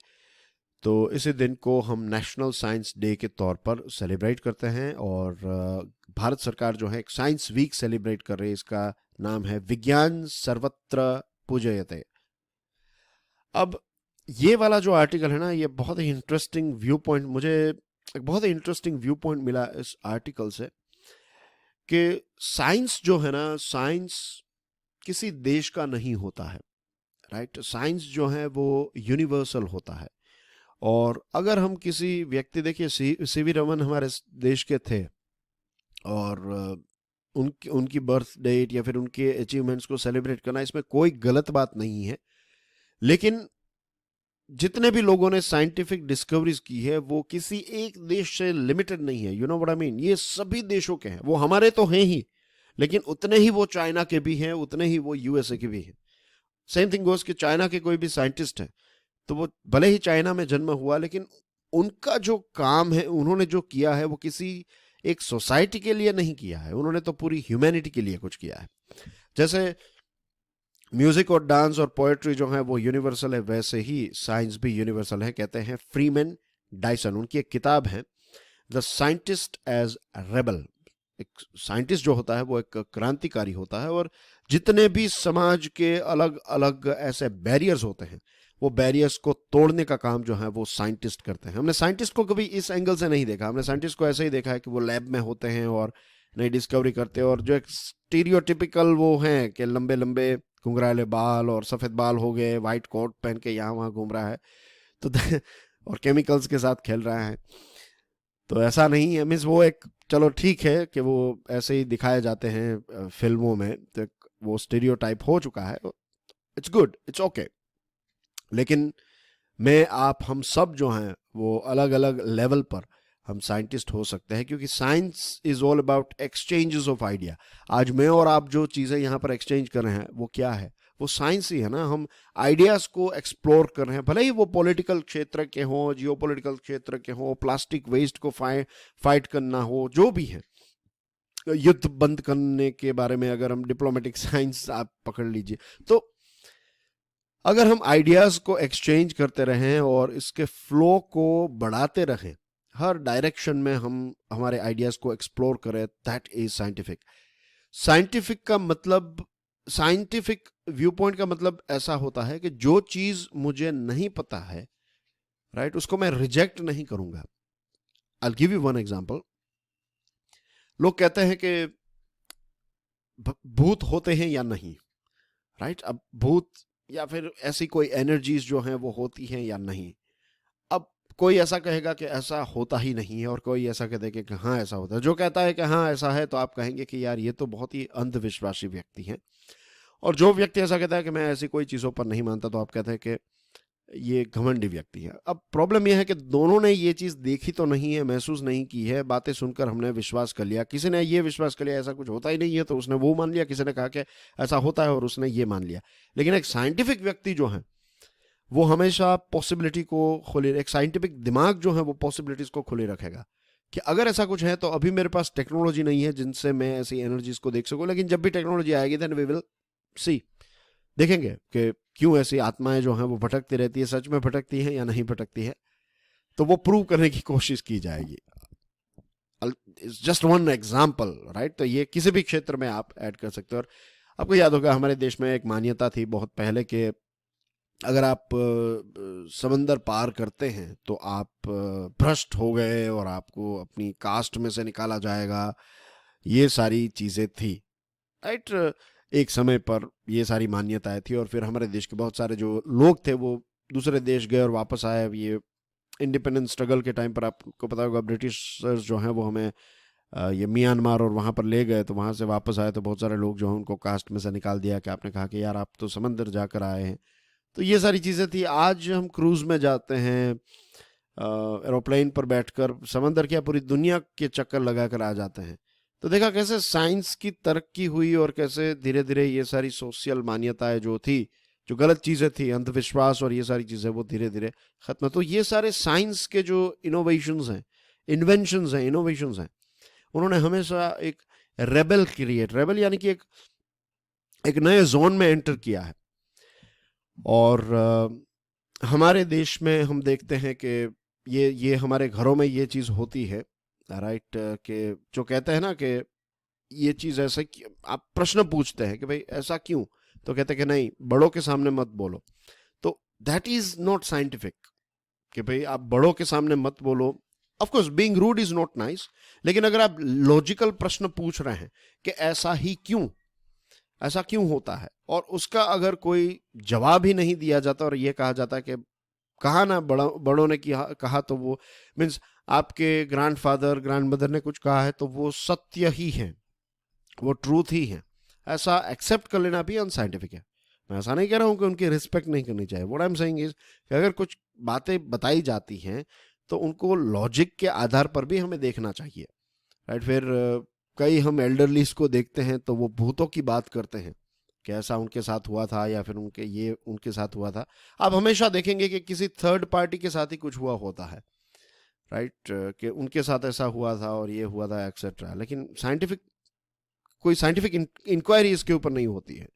Speaker 1: तो इसी दिन को हम नेशनल साइंस डे के तौर पर सेलिब्रेट करते हैं, और भारत सरकार जो है एक साइंस वीक सेलिब्रेट कर रही है। इसका नाम है विज्ञान सर्वत्र पूजयते। अब ये वाला जो आर्टिकल है ना, ये बहुत ही इंटरेस्टिंग व्यू पॉइंट, मुझे एक बहुत ही इंटरेस्टिंग व्यू पॉइंट मिला इस आर्टिकल से, कि साइंस जो है ना, साइंस किसी देश का नहीं होता है, राइट। साइंस जो है वो यूनिवर्सल होता है। और अगर हम किसी व्यक्ति, देखिए CV रमन हमारे देश के थे, और उनकी बर्थ डेट या फिर उनके अचीवमेंट्स को सेलिब्रेट करना, इसमें कोई गलत बात नहीं है। लेकिन जितने भी लोगों ने साइंटिफिक डिस्कवरीज की है वो किसी एक देश से लिमिटेड नहीं है, you know what I mean. ये सभी देशों के हैं, वो हमारे तो हैं ही, लेकिन उतने ही वो चाइना के भी हैं, उतने ही वो USA के भी हैं। सेम थिंग गोस कि चाइना के कोई भी साइंटिस्ट है तो वो भले ही चाइना में जन्म हुआ, लेकिन उनका जो काम है, उन्होंने जो किया है, वो किसी एक सोसाइटी के लिए नहीं किया है, उन्होंने तो पूरी ह्यूमैनिटी के लिए कुछ किया है। जैसे म्यूजिक और डांस और पोएट्री जो है वो यूनिवर्सल है, वैसे ही साइंस भी यूनिवर्सल है। कहते हैं फ्रीमैन डाइसन, उनकी एक किताब है द साइंटिस्ट एज रेबल। एक साइंटिस्ट जो होता है वो एक क्रांतिकारी होता है, और जितने भी समाज के अलग अलग ऐसे बैरियर्स होते हैं, वो बैरियर्स को तोड़ने का काम जो है वो साइंटिस्ट करते हैं। हमने साइंटिस्ट को कभी इस एंगल से नहीं देखा, हमने साइंटिस्ट को ऐसे ही देखा है कि वो लैब में होते हैं और नई डिस्कवरी करते हैं, और जो एक स्टीरियोटिपिकल वो हैं कि लंबे लंबे घुंघराले बाल और सफ़ेद बाल हो गए, वाइट कोट पहन के यहाँ वहाँ घूम रहा है, तो और केमिकल्स के साथ खेल रहा है। तो ऐसा नहीं है, मीन्स वो एक, चलो ठीक है कि वो ऐसे ही दिखाए जाते हैं फिल्मों में, तो वो स्टीरियोटाइप हो चुका है, इट्स गुड, इट्स ओके। लेकिन मैं, आप, हम सब जो हैं वो अलग अलग लेवल पर हम साइंटिस्ट हो सकते हैं, क्योंकि science is all about exchanges of idea. आज मैं और आप जो चीज़ें यहाँ पर एक्सचेंज कर रहे हैं वो क्या है? वो साइंस ही है ना। हम आइडियाज़ को एक्सप्लोर कर रहे हैं, भले ही वो पॉलिटिकल क्षेत्र के हों, जियो पॉलिटिकल क्षेत्र के हों, प्लास्टिक वेस्ट को फाइट करना हो, जो भी है, युद्ध बंद करने के बारे में अगर हम डिप्लोमेटिक साइंस आप पकड़ लीजिए, तो अगर हम आइडियाज़ को एक्सचेंज करते रहें और इसके फ्लो को बढ़ाते रहें, हर डायरेक्शन में हम हमारे आइडियाज़ को एक्सप्लोर करें, दैट इज साइंटिफिक। साइंटिफिक का मतलब, साइंटिफिक व्यू पॉइंट का मतलब ऐसा होता है कि जो चीज़ मुझे नहीं पता है, राइट, उसको मैं रिजेक्ट नहीं करूंगा। I give you one example. लोग कहते हैं कि भूत होते हैं या नहीं, राइट। अब भूत या फिर ऐसी कोई एनर्जीज जो हैं वो होती हैं या नहीं। अब कोई ऐसा कहेगा कि ऐसा होता ही नहीं है, और कोई ऐसा कहते हैं कि हाँ ऐसा होता है। जो कहता है कि हाँ ऐसा है, तो आप कहेंगे कि यार ये तो बहुत ही अंधविश्वासी व्यक्ति है। और जो व्यक्ति ऐसा कहता है कि मैं ऐसी कोई चीज़ों पर नहीं मानता, तो आप कहते हैं कि ये घमंडी व्यक्ति है। अब प्रॉब्लम यह है कि दोनों ने ये चीज़ देखी तो नहीं है, महसूस नहीं की है, बातें सुनकर हमने विश्वास कर लिया। किसी ने ये विश्वास कर लिया ऐसा कुछ होता ही नहीं है, तो उसने वो मान लिया। किसी ने कहा कि ऐसा होता है और उसने ये मान लिया। लेकिन एक साइंटिफिक व्यक्ति जो है वो हमेशा पॉसिबिलिटी को खुली, एक साइंटिफिक दिमाग जो है वो पॉसिबिलिटीज को खुली रखेगा कि अगर ऐसा कुछ है तो अभी मेरे पास टेक्नोलॉजी नहीं है जिनसे मैं ऐसी एनर्जीज को देख सकूं, लेकिन जब भी टेक्नोलॉजी आएगी देन वी विल सी, देखेंगे कि क्यों ऐसी आत्माएं जो हैं वो भटकती रहती है, सच में भटकती हैं या नहीं भटकती है, तो वो प्रूव करने की कोशिश की जाएगी। Just one example, right. तो ये किसी भी क्षेत्र में आप ऐड कर सकते हो। और आपको याद होगा हमारे देश में एक मान्यता थी बहुत पहले कि अगर आप समंदर पार करते हैं तो आप भ्रष्ट हो गए और आपको अपनी कास्ट में से निकाला जाएगा। ये सारी चीज़ें थी, राइट। एक समय पर ये सारी मान्यताएं थी, और फिर हमारे देश के बहुत सारे जो लोग थे वो दूसरे देश गए और वापस आए। ये इंडिपेंडेंस स्ट्रगल के टाइम पर आपको पता होगा ब्रिटिशर्स जो हैं वो हमें ये म्यांमार और वहाँ पर ले गए, तो वहाँ से वापस आए तो बहुत सारे लोग जो हैं उनको कास्ट में से निकाल दिया कि आपने कहा कि यार आप तो समंदर जाकर आए हैं। तो ये सारी चीज़ें थी। आज हम क्रूज में जाते हैं, एरोप्लेन पर बैठकर समंदर क्या पूरी दुनिया के चक्कर लगा कर आ जाते हैं। तो देखा कैसे साइंस की तरक्की हुई और कैसे धीरे धीरे ये सारी सोशल मान्यताएं जो थी, जो गलत चीज़ें थी, अंधविश्वास और ये सारी चीज़ें, वो धीरे धीरे खत्म। तो ये सारे साइंस के जो इनोवेशंस हैं, इन्वेंशंस हैं, इनोवेशंस हैं, उन्होंने हमेशा एक रेबल यानी कि एक नए जोन में एंटर किया है। और हमारे देश में हम देखते हैं कि ये हमारे घरों में ये चीज़ होती है, राइट। कि जो कहते हैं ना कि ये चीज़ ऐसा, आप प्रश्न पूछते हैं कि भाई ऐसा क्यों, तो कहते हैं कि नहीं, बड़ों के सामने मत बोलो। तो दैट इज नॉट साइंटिफिक कि भाई आप बड़ों के सामने मत बोलो। Of course being rude is not nice, लेकिन अगर आप लॉजिकल प्रश्न पूछ रहे हैं कि ऐसा ही क्यों, ऐसा क्यों होता है, और उसका अगर कोई जवाब ही नहीं दिया जाता और ये कहा जाता है कि कहा ना बड़ों ने कहा तो वो मीन्स आपके ग्रैंडफादर ग्रैंडमदर ने कुछ कहा है तो वो सत्य ही है, वो ट्रूथ ही है, ऐसा एक्सेप्ट कर लेना भी अनसाइंटिफिक है। मैं ऐसा नहीं कह रहा हूँ कि उनकी रिस्पेक्ट नहीं करनी चाहिए। What I am saying is कि अगर कुछ बातें बताई जाती हैं तो उनको लॉजिक के आधार पर भी हमें देखना चाहिए, राइट। फिर कई हम एल्डरलीज को देखते हैं तो वो भूतों की बात करते हैं कि ऐसा उनके साथ हुआ था या फिर उनके साथ हुआ था। आप हमेशा देखेंगे कि किसी थर्ड पार्टी के साथ ही कुछ हुआ होता है, राइट, कि उनके साथ ऐसा हुआ था और ये हुआ था एक्सेट्रा। लेकिन कोई साइंटिफिक इंक्वायरी इसके ऊपर नहीं होती है।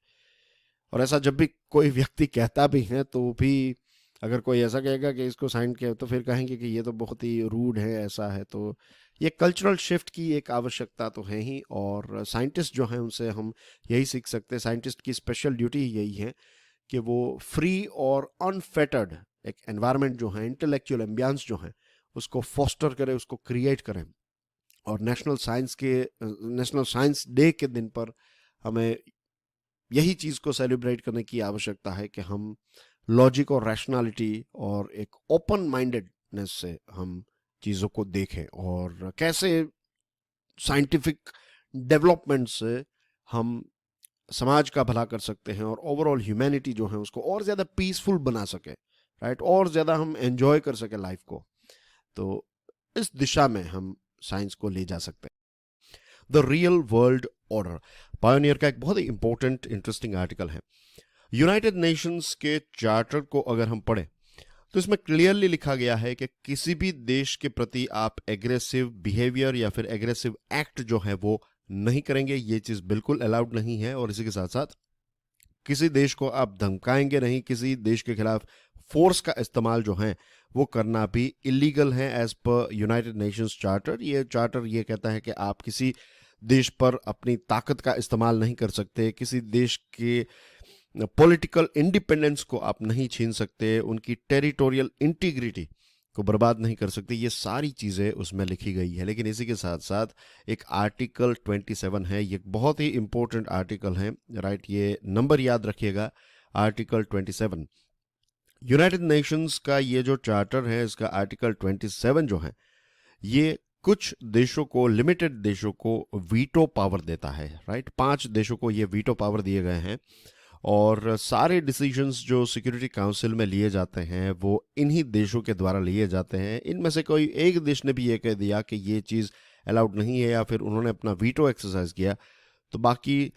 Speaker 1: और ऐसा जब भी कोई व्यक्ति कहता भी है तो भी अगर कोई ऐसा कहेगा कि इसको साइंस के, तो फिर कहेंगे कि ये तो बहुत ही रूड है, ऐसा है। तो ये कल्चरल शिफ्ट की एक आवश्यकता तो है ही, और साइंटिस्ट जो हैं उनसे हम यही सीख सकते हैं। साइंटिस्ट की स्पेशल ड्यूटी यही है कि वो फ्री और अनफेटर्ड एक एनवायरनमेंट जो है, इंटेलेक्चुअल एम्बियंस जो है, उसको फोस्टर करें, उसको क्रिएट करें। और नेशनल साइंस डे के दिन पर हमें यही चीज़ को सेलिब्रेट करने की आवश्यकता है कि हम लॉजिक और रैशनैलिटी और एक ओपन माइंडेडनेस से हम चीज़ों को देखें, और कैसे साइंटिफिक डेवलपमेंट से हम समाज का भला कर सकते हैं और ओवरऑल ह्यूमैनिटी जो है उसको और ज़्यादा पीसफुल बना सके, राइट, और ज़्यादा हम एंजॉय कर सके लाइफ को, तो इस दिशा में हम साइंस को ले जा सकते हैं। The real world order pioneer का एक बहुत ही इंपॉर्टेंट इंटरेस्टिंग आर्टिकल है। यूनाइटेड नेशंस के चार्टर को अगर हम पढ़ें तो इसमें क्लियरली लिखा गया है कि किसी भी देश के प्रति आप एग्रेसिव बिहेवियर या फिर एग्रेसिव एक्ट जो है वो नहीं करेंगे, ये चीज बिल्कुल अलाउड नहीं है। और इसी के साथ साथ किसी देश को आप धमकाएंगे नहीं, किसी देश के खिलाफ फोर्स का इस्तेमाल जो है वो करना भी इलीगल है as per United Nations charter. ये चार्टर ये कहता है कि आप किसी देश पर अपनी ताकत का इस्तेमाल नहीं कर सकते, किसी देश के पॉलिटिकल इंडिपेंडेंस को आप नहीं छीन सकते, उनकी टेरिटोरियल इंटीग्रिटी को बर्बाद नहीं कर सकते। ये सारी चीज़ें उसमें लिखी गई है। लेकिन इसी के साथ साथ एक आर्टिकल 27 है, ये बहुत ही इंपॉर्टेंट आर्टिकल है, राइट, ये नंबर याद रखिएगा, आर्टिकल 27। यूनाइटेड नेशंस का ये जो चार्टर है, इसका आर्टिकल 27 जो है, ये कुछ देशों को, लिमिटेड देशों को वीटो पावर देता है, राइट। 5 देशों को ये वीटो पावर दिए गए हैं और सारे डिसीजंस जो सिक्योरिटी काउंसिल में लिए जाते हैं वो इन्हीं देशों के द्वारा लिए जाते हैं। इनमें से कोई एक देश ने भी ये कह दिया कि ये चीज़ अलाउड नहीं है या फिर उन्होंने अपना वीटो एक्सरसाइज किया तो बाकी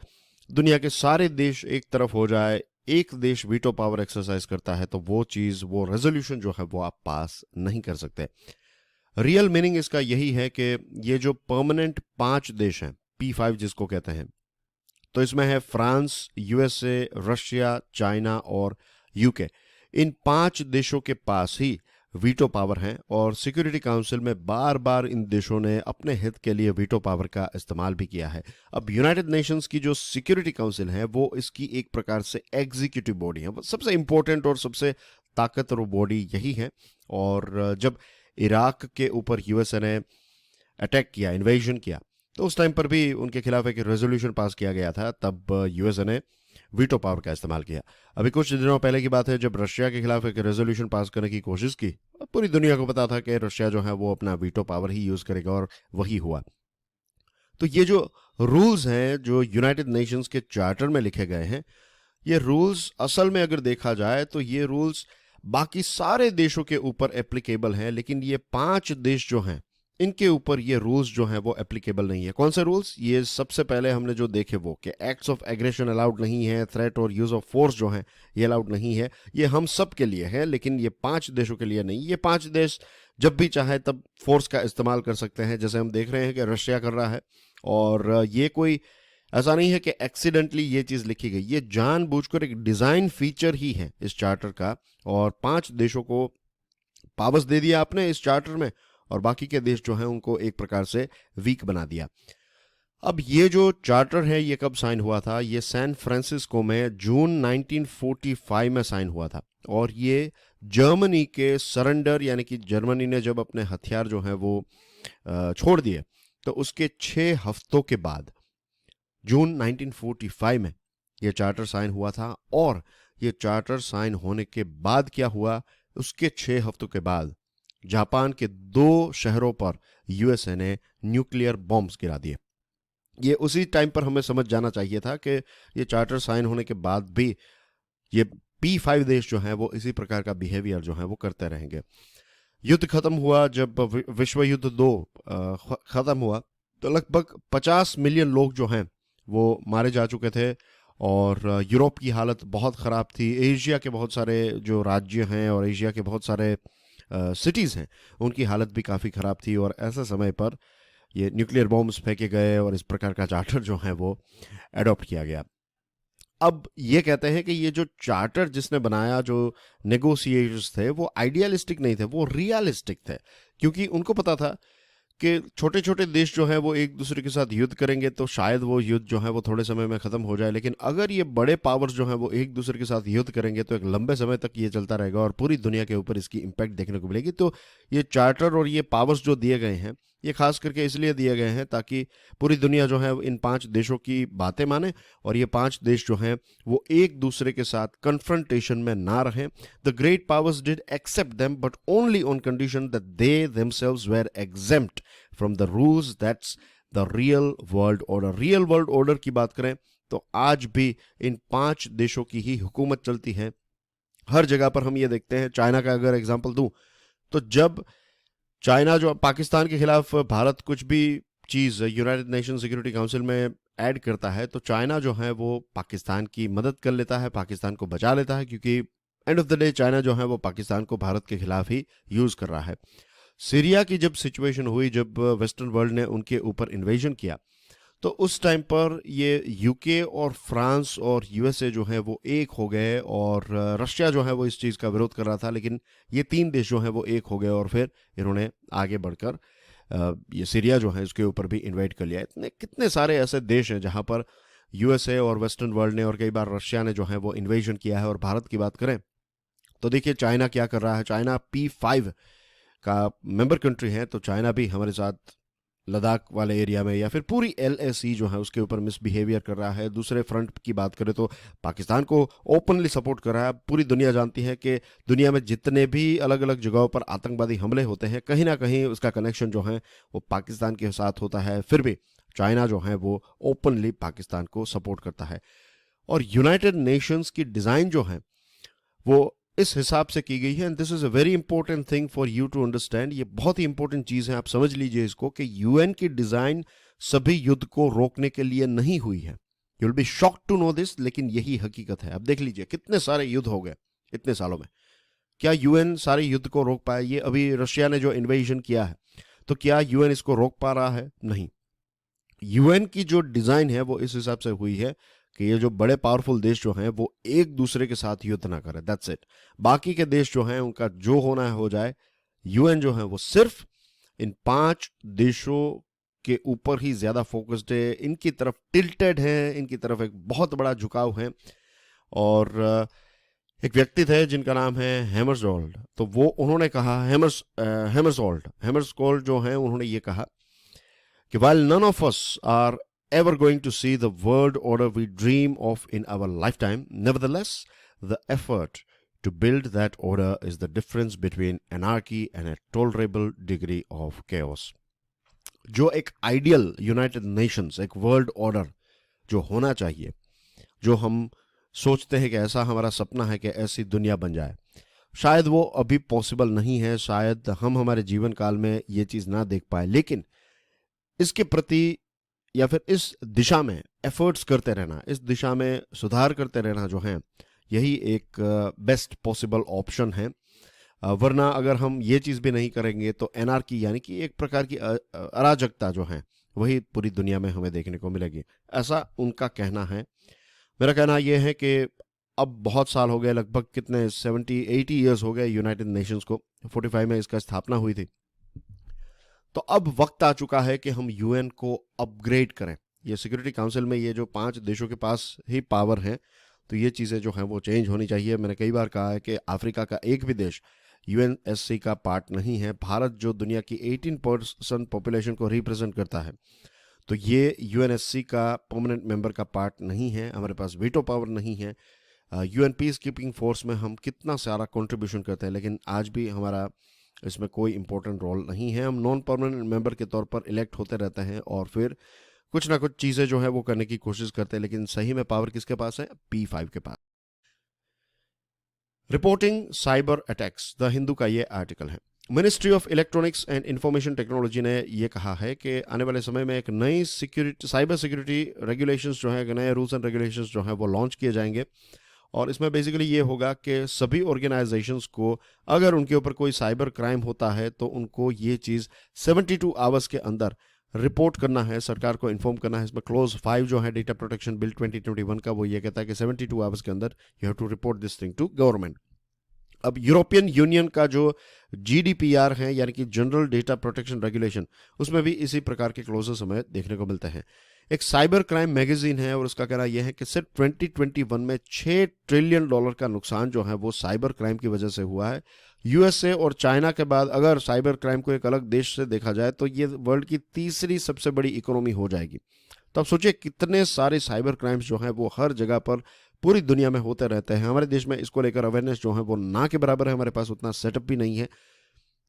Speaker 1: दुनिया के सारे देश एक तरफ हो जाए, एक देश वीटो पावर एक्सरसाइज करता है तो वो चीज़, वो रेजोल्यूशन जो है वो आप पास नहीं कर सकते। रियल मीनिंग इसका यही है कि ये जो परमानेंट 5 देश हैं, P5 जिसको कहते हैं, तो इसमें है फ्रांस, यूएसए, रशिया, चाइना और यूके। इन 5 देशों के पास ही वीटो पावर है और सिक्योरिटी काउंसिल में बार बार इन देशों ने अपने हित के लिए वीटो पावर का इस्तेमाल भी किया है। अब यूनाइटेड नेशंस की जो सिक्योरिटी काउंसिल है वो इसकी एक प्रकार से एग्जीक्यूटिव बॉडी है, सबसे इंपॉर्टेंट और सबसे ताकतवर बॉडी यही है। और जब इराक के ऊपर यूएसए ने अटैक किया, इन्वेजन किया, तो उस टाइम पर भी उनके खिलाफ एक रेजोल्यूशन पास किया गया था, तब यूएसए ने वीटो पावर का इस्तेमाल किया। अभी कुछ दिनों पहले की बात है जब रशिया के खिलाफ एक रेजोल्यूशन पास करने की कोशिश की, पूरी दुनिया को पता था कि रशिया जो है वो अपना वीटो पावर ही यूज करेगा और वही हुआ। तो ये जो रूल्स हैं जो यूनाइटेड नेशंस के चार्टर में लिखे गए हैं, ये रूल्स असल में अगर देखा जाए तो ये रूल्स बाकी सारे देशों के ऊपर एप्लीकेबल हैं, लेकिन ये 5 देश जो हैं इनके ऊपर ये रूल्स जो हैं वो एप्लीकेबल नहीं है। कौन से रूल्स? ये सबसे पहले हमने जो देखे वो कि एक्ट्स ऑफ एग्रेशन अलाउड नहीं है, थ्रेट और यूज ऑफ फोर्स जो है ये अलाउड नहीं है। ये हम सब के लिए है, लेकिन ये 5 देशों के लिए नहीं। ये 5 देश जब भी चाहे तब फोर्स का इस्तेमाल कर सकते हैं, जैसे हम देख रहे हैं कि रशिया कर रहा है। और ये कोई ऐसा नहीं है कि एक्सीडेंटली ये चीज़ लिखी गई, ये जानबूझकर एक डिज़ाइन फीचर ही है इस चार्टर का। और 5 देशों को पावर्स दे दिया आपने इस चार्टर में और बाकी के देश जो हैं उनको एक प्रकार से वीक बना दिया। अब ये जो चार्टर है ये कब साइन हुआ था? ये सैन फ्रांसिस्को में जून 1945 में साइन हुआ था। और ये जर्मनी के सरेंडर, यानी कि जर्मनी ने जब अपने हथियार जो हैं वो छोड़ दिए, तो उसके 6 हफ्तों के बाद जून 1945 में ये चार्टर साइन हुआ था। और ये चार्टर साइन होने के बाद क्या हुआ? उसके 6 हफ्तों के बाद जापान के 2 शहरों पर यूएसए ने न्यूक्लियर बॉम्ब्स गिरा दिए। ये उसी टाइम पर हमें समझ जाना चाहिए था कि ये चार्टर साइन होने के बाद भी ये P5 देश जो हैं वो इसी प्रकार का बिहेवियर जो है वो करते रहेंगे। युद्ध खत्म हुआ, जब विश्व युद्ध 2 खत्म हुआ तो लगभग 50 मिलियन लोग जो हैं वो मारे जा चुके थे और यूरोप की हालत बहुत ख़राब थी। एशिया के बहुत सारे जो राज्य हैं और एशिया के बहुत सारे सिटीज़ हैं उनकी हालत भी काफ़ी ख़राब थी। और ऐसे समय पर ये न्यूक्लियर बॉम्ब्स फेंके गए और इस प्रकार का चार्टर जो है वो एडॉप्ट किया गया। अब ये कहते हैं कि ये जो चार्टर जिसने बनाया, जो नेगोशिएटर्स थे, वो आइडियलिस्टिक नहीं थे, वो रियलिस्टिक थे। क्योंकि उनको पता था कि छोटे छोटे देश जो हैं वो एक दूसरे के साथ युद्ध करेंगे तो शायद वो युद्ध जो है वो थोड़े समय में ख़त्म हो जाए, लेकिन अगर ये बड़े पावर्स जो हैं वो एक दूसरे के साथ युद्ध करेंगे तो एक लंबे समय तक ये चलता रहेगा और पूरी दुनिया के ऊपर इसकी इम्पैक्ट देखने को मिलेगी। तो ये चार्टर और ये पावर्स जो दिए गए हैं ये खास करके इसलिए दिए गए हैं ताकि पूरी दुनिया जो है इन 5 देशों की बातें माने और ये 5 देश जो हैं वो एक दूसरे के साथ कन्फ्रंटेशन में ना रहें। The great powers did accept them but only on condition that they themselves were exempt from the rules. That's the real world order. Real world order की बात करें तो आज भी इन 5 देशों की ही हुकूमत चलती है। हर जगह पर हम ये देखते हैं। चाइना का अगर एग्जांपल दूं, तो जब चाइना जो पाकिस्तान के खिलाफ भारत कुछ भी चीज़ यूनाइटेड नेशन सिक्योरिटी काउंसिल में ऐड करता है, तो चाइना जो है वो पाकिस्तान की मदद कर लेता है, पाकिस्तान को बचा लेता है, क्योंकि end of the day China जो है वो पाकिस्तान को भारत के खिलाफ ही यूज़ कर रहा है। सीरिया की जब सिचुएशन हुई, जब वेस्टर्न वर्ल्ड ने उनके ऊपर इन्वेजन किया, तो उस टाइम पर ये यूके और फ्रांस और यूएसए जो है वो एक हो गए, और रशिया जो है वो इस चीज़ का विरोध कर रहा था, लेकिन ये 3 देश जो हैं वो एक हो गए और फिर इन्होंने आगे बढ़कर ये सीरिया जो है इसके ऊपर भी इन्वाइट कर लिया। इतने कितने सारे ऐसे देश हैं जहां पर यूएसए और वेस्टर्न वर्ल्ड ने और कई बार रशिया ने जो है वो इन्वेजन किया है। और भारत की बात करें तो देखिए चाइना क्या कर रहा है। चाइना P5 का मेंबर कंट्री है, तो चाइना भी हमारे साथ लद्दाख वाले एरिया में या फिर पूरी LAC जो है उसके ऊपर मिसबिहेवियर कर रहा है। दूसरे फ्रंट की बात करें तो पाकिस्तान को ओपनली सपोर्ट कर रहा है। पूरी दुनिया जानती है कि दुनिया में जितने भी अलग अलग जगहों पर आतंकवादी हमले होते हैं, कहीं ना कहीं उसका कनेक्शन जो है वो पाकिस्तान के साथ होता है। फिर भी चाइना जो है वो ओपनली पाकिस्तान को सपोर्ट करता है। और यूनाइटेड नेशंस की डिज़ाइन जो है वो इस हिसाब से की गई है। And this is a very important thing for you to understand. ये बहुत ही इंपॉर्टेंट चीज है, आप समझ लीजिए इसको, कि यूएन की डिजाइन सभी युद्ध को रोकने के लिए नहीं हुई है। You will be shocked to know this, लेकिन यही हकीकत है। अब देख लीजिए कितने सारे युद्ध हो गए इतने सालों में। क्या यूएन सारे युद्ध को रोक पाया? ये अभी रशिया ने जो इन्वेजन किया है, तो क्या यूएन इसको रोक पा रहा है? नहीं। यूएन की जो डिजाइन है वो इस हिसाब से हुई है कि ये जो बड़े पावरफुल देश जो हैं वो एक दूसरे के साथ युद्ध ना करें, दैट्स इट। बाकी के देश जो हैं उनका जो होना है हो जाए। यूएन जो है वो सिर्फ इन 5 देशों के ऊपर ही ज्यादा फोकस्ड है, इनकी तरफ टिल्टेड है, इनकी तरफ एक बहुत बड़ा झुकाव है। और एक व्यक्ति थे जिनका नाम है हैमर्सहोल्ड, तो वो उन्होंने कहा हैमर्सहोल्ड जो है उन्होंने ये कहा कि while none of us are ever going to see the world order we dream of in our lifetime, nevertheless, the effort to build that order is the difference between anarchy and a tolerable degree of chaos. जो एक ideal United Nations, एक world order जो होना चाहिए, जो हम सोचते हैं कि ऐसा हमारा सपना है कि ऐसी दुनिया बन जाए, शायद वो अभी पॉसिबल नहीं है। शायद हम हमारे जीवन काल में ये चीज़ ना देख पाए, लेकिन इसके प्रति या फिर इस दिशा में एफर्ट्स करते रहना, इस दिशा में सुधार करते रहना जो है, यही एक बेस्ट पॉसिबल ऑप्शन है। वरना अगर हम ये चीज़ भी नहीं करेंगे तो एनार्की यानी कि एक प्रकार की अराजकता जो है वही पूरी दुनिया में हमें देखने को मिलेगी, ऐसा उनका कहना है। मेरा कहना यह है कि अब बहुत साल हो गए, लगभग कितने 70-80 ईयर्स हो गए यूनाइटेड नेशंस को। 45 में इसका स्थापना हुई थी। तो अब वक्त आ चुका है कि हम यूएन को अपग्रेड करें। ये सिक्योरिटी काउंसिल में ये जो 5 देशों के पास ही पावर है, तो ये चीज़ें जो हैं वो चेंज होनी चाहिए। मैंने कई बार कहा है कि अफ्रीका का एक भी देश यूएनएससी का पार्ट नहीं है। भारत जो दुनिया की 18% पॉपुलेशन को रिप्रेजेंट करता है, तो ये यूएनएससी का परमानेंट मेंबर का पार्ट नहीं है। हमारे पास वीटो पावर नहीं है। यूएन पीस कीपिंग फोर्स में हम कितना सारा कंट्रीब्यूशन करते हैं, लेकिन आज भी हमारा इसमें कोई इंपॉर्टेंट रोल नहीं है। हम नॉन परमानेंट मेंबर के तौर पर इलेक्ट होते रहते हैं और फिर कुछ ना कुछ चीज़ें जो है वो करने की कोशिश करते हैं, लेकिन सही में पावर किसके पास है? P5 के पास। Reporting cyber attacks, the Hindu का ये आर्टिकल है। Ministry of electronics and information technology ने ये कहा है कि आने वाले समय में एक नई साइबर सिक्योरिटी रेगुलेशंस जो है, नए रूल्स एंड रेगुलेशंस जो है वो लॉन्च किए जाएंगे। और इसमें बेसिकली ये होगा कि सभी ऑर्गेनाइजेशंस को अगर उनके ऊपर कोई साइबर क्राइम होता है तो उनको ये चीज़ 72 आवर्स के अंदर रिपोर्ट करना है, सरकार को इन्फॉर्म करना है। इसमें क्लोज 5 जो है डेटा प्रोटेक्शन बिल 2021 का, वो ये कहता है कि 72 आवर्स के अंदर you have to report this thing to government. अब यूरोपियन यूनियन का जो GDPR है यानी कि जनरल डेटा प्रोटेक्शन रेगुलेशन, उसमें भी इसी प्रकार के क्लोजेस हमें देखने को मिलते हैं। एक साइबर क्राइम मैगजीन है और उसका कहना यह है कि सिर्फ 2021 में $6 ट्रिलियन का नुकसान जो है वो साइबर क्राइम की वजह से हुआ है। यूएसए और चाइना के बाद अगर साइबर क्राइम को एक अलग देश से देखा जाए तो ये वर्ल्ड की तीसरी सबसे बड़ी इकोनॉमी हो जाएगी। तो अब सोचिए कितने सारे साइबर क्राइम्स जो हैं वो हर जगह पर पूरी दुनिया में होते रहते हैं। हमारे देश में इसको लेकर अवेयरनेस जो है वो ना के बराबर है, हमारे पास उतना सेटअप भी नहीं है।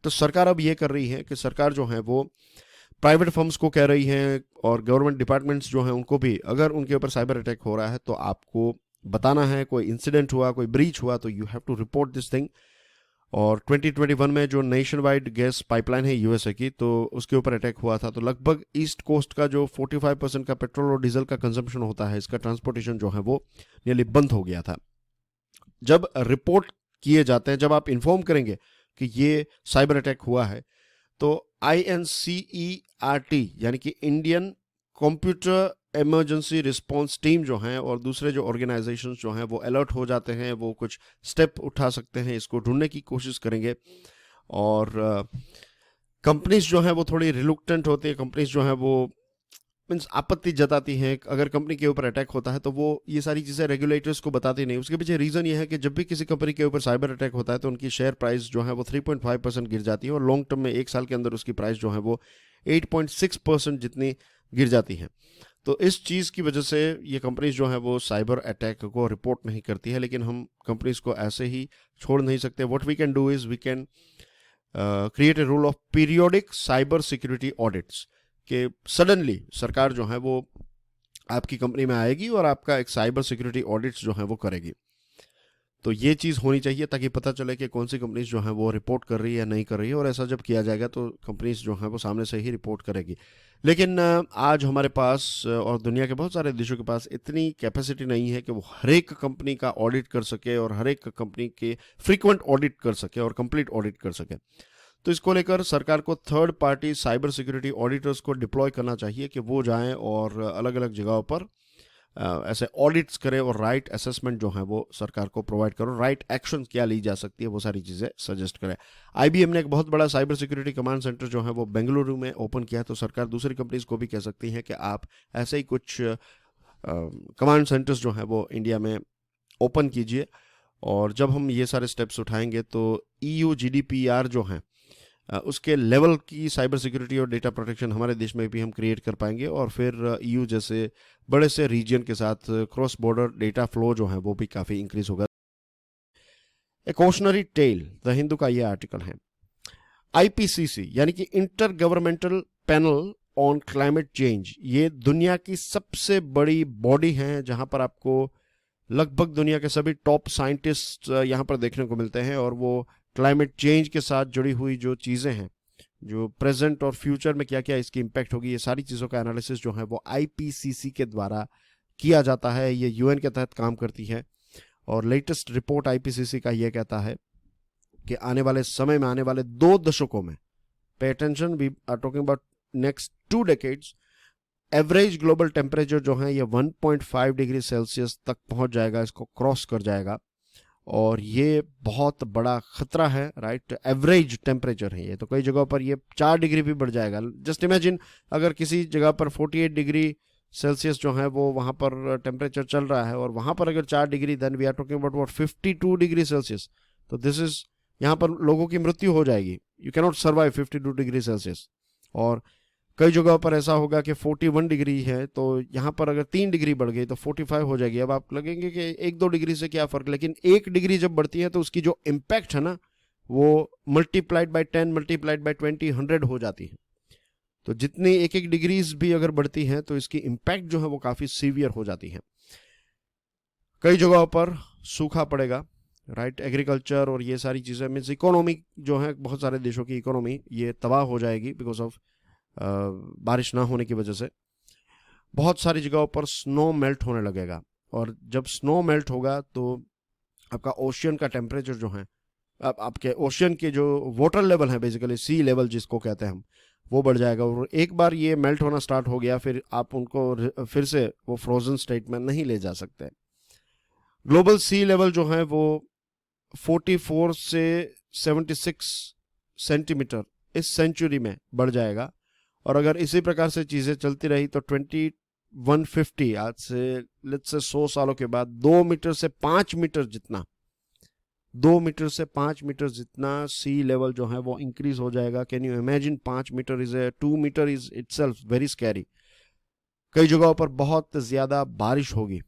Speaker 1: तो सरकार अब ये कर रही है कि सरकार जो है वो प्राइवेट फर्म्स को कह रही हैं और गवर्नमेंट डिपार्टमेंट्स जो हैं उनको भी, अगर उनके ऊपर साइबर अटैक हो रहा है तो आपको बताना है, कोई इंसिडेंट हुआ, कोई ब्रीच हुआ तो you have to report this thing. और 2021 में जो नेशन वाइड गैस पाइपलाइन है यूएसए की, तो उसके ऊपर अटैक हुआ था, तो लगभग ईस्ट कोस्ट का जो 45% का पेट्रोल और डीजल का कंजम्पशन होता है, इसका ट्रांसपोर्टेशन जो है वो नियरली बंद हो गया था। जब रिपोर्ट किए जाते हैं, जब आप इन्फॉर्म करेंगे कि ये साइबर अटैक हुआ है, तो INCERT यानी कि Indian computer emergency response team जो हैं और दूसरे जो ऑर्गेनाइजेशंस जो हैं वो अलर्ट हो जाते हैं, वो कुछ स्टेप उठा सकते हैं, इसको ढूंढने की कोशिश करेंगे। और कंपनीज जो हैं वो थोड़ी रिलुक्टेंट होती है, कंपनीज जो हैं वो मीन्स आपत्ति जताती हैं। अगर कंपनी के ऊपर अटैक होता है तो वो ये सारी चीज़ें रेगुलेटर्स को बताती नहीं। उसके पीछे रीज़न ये है कि जब भी किसी कंपनी के ऊपर साइबर अटैक होता है तो उनकी शेयर प्राइस जो है वो 3.5% गिर जाती है और लॉन्ग टर्म में एक साल के अंदर उसकी प्राइस जो है वो 8.6% जितनी गिर जाती है। तो इस चीज़ की वजह से ये कंपनीज जो है वो साइबर अटैक को रिपोर्ट नहीं करती है, लेकिन हम कंपनीज को ऐसे ही छोड़ नहीं सकते। What we can do is we can create a rule of periodic cyber security audits, कि सडनली सरकार जो है वो आपकी कंपनी में आएगी और आपका एक साइबर सिक्योरिटी ऑडिट्स जो है वो करेगी। तो ये चीज़ होनी चाहिए ताकि पता चले कि कौन सी कंपनीज जो है वो रिपोर्ट कर रही है या नहीं कर रही है, और ऐसा जब किया जाएगा तो कंपनीज जो है वो सामने से ही रिपोर्ट करेगी। लेकिन आज हमारे पास और दुनिया के बहुत सारे देशों के पास इतनी कैपेसिटी नहीं है कि वो हर एक कंपनी का ऑडिट कर सके और हर एक कंपनी के फ्रीक्वेंट ऑडिट कर सके और कंप्लीट ऑडिट कर सके। तो इसको लेकर सरकार को third party cyber security auditors को डिप्लॉय करना चाहिए कि वो जाएं और अलग अलग जगहों पर ऐसे ऑडिट्स करें और राइट असेसमेंट जो है वो सरकार को प्रोवाइड करो, राइट एक्शन क्या ली जा सकती है वो सारी चीज़ें सजेस्ट करें। IBM ने एक बहुत बड़ा साइबर सिक्योरिटी कमांड सेंटर जो है वो बेंगलुरु में ओपन किया है, तो सरकार दूसरी कंपनीज को भी कह सकती है कि आप ऐसे ही कुछ कमांड सेंटर्स जो हैं वो इंडिया में ओपन कीजिए। और जब हम ये सारे स्टेप्स उठाएंगे तो EU GDPR जो हैं उसके लेवल की साइबर सिक्योरिटी और डेटा प्रोटेक्शन हमारे देश में भी हम क्रिएट कर पाएंगे, और फिर EU जैसे बड़े से रीजन के साथ क्रॉस बॉर्डर डेटा फ्लो जो है वो भी काफ़ी इंक्रीज होगा। ए कॉशनरी टेल, द हिंदू का ये आर्टिकल है। IPCC यानी कि inter governmental panel on climate change, ये दुनिया की सबसे बड़ी बॉडी है जहां पर आपको लगभग दुनिया के सभी टॉप साइंटिस्ट यहाँ पर देखने को मिलते हैं, और वो क्लाइमेट चेंज के साथ जुड़ी हुई जो चीज़ें हैं, जो प्रेजेंट और फ्यूचर में क्या क्या इसकी इम्पैक्ट होगी, ये सारी चीज़ों का एनालिसिस जो है वो IPCC के द्वारा किया जाता है। ये UN के तहत काम करती है, और लेटेस्ट रिपोर्ट IPCC का ये कहता है कि आने वाले समय में, आने वाले 2 दशकों में, pay attention, we are talking about next 2 decades, average global temperature जो है ये 1.5 डिग्री सेल्सियस तक पहुंच जाएगा, इसको क्रॉस कर जाएगा, और ये बहुत बड़ा खतरा है। राइट, एवरेज टेम्परेचर है ये, तो कई जगहों पर ये 4 डिग्री भी बढ़ जाएगा। जस्ट इमेजिन अगर किसी जगह पर 48 डिग्री सेल्सियस जो है वो वहाँ पर टेम्परेचर चल रहा है और वहाँ पर अगर 4 degree, then we are talking about 52 degree Celsius. तो दिस इज, यहाँ पर लोगों की मृत्यु हो जाएगी। You cannot survive 52 degree Celsius. और कई जगहों पर ऐसा होगा कि 41 डिग्री है, तो यहाँ पर अगर 3 डिग्री बढ़ गई तो 45 हो जाएगी। अब आप लगेंगे कि 1-2 डिग्री से क्या फ़र्क, लेकिन 1 डिग्री जब बढ़ती है तो उसकी जो इम्पैक्ट है ना, वो मल्टीप्लाइड बाई 10, मल्टीप्लाइड बाई 20, 100 हो जाती है। तो जितनी 1-1 डिग्रीज भी अगर बढ़ती हैं तो इसकी इम्पैक्ट जो है वो काफ़ी सीवियर हो जाती है। कई जगहों पर सूखा पड़ेगा। राइट, एग्रीकल्चर और ये सारी चीज़ें, मीन्स इकोनॉमी जो है, बहुत सारे देशों की इकोनॉमी ये तबाह हो जाएगी बिकॉज ऑफ बारिश ना होने की वजह से। बहुत सारी जगहों पर स्नो मेल्ट होने लगेगा, और जब स्नो मेल्ट होगा तो आपका ओशियन का टेम्परेचर जो है, आपके ओशियन के जो वाटर लेवल है, बेसिकली सी लेवल जिसको कहते हैं हम, वो बढ़ जाएगा। और एक बार ये मेल्ट होना स्टार्ट हो गया, फिर आप उनको फिर से वो फ्रोजन स्टेट में नहीं ले जा सकते। ग्लोबल सी लेवल जो है वो 44 से 76 सेंटीमीटर इस सेंचुरी में बढ़ जाएगा, और अगर इसी प्रकार से चीज़ें चलती रही तो 2150, आज से लेट्स से 100 सालों के बाद 2 मीटर से 5 मीटर जितना, 2 मीटर से 5 मीटर जितना सी लेवल जो है वो इंक्रीज हो जाएगा। Can you imagine, 5 meter is 2 meter is itself very scary. कई जगहों पर बहुत ज़्यादा बारिश होगी,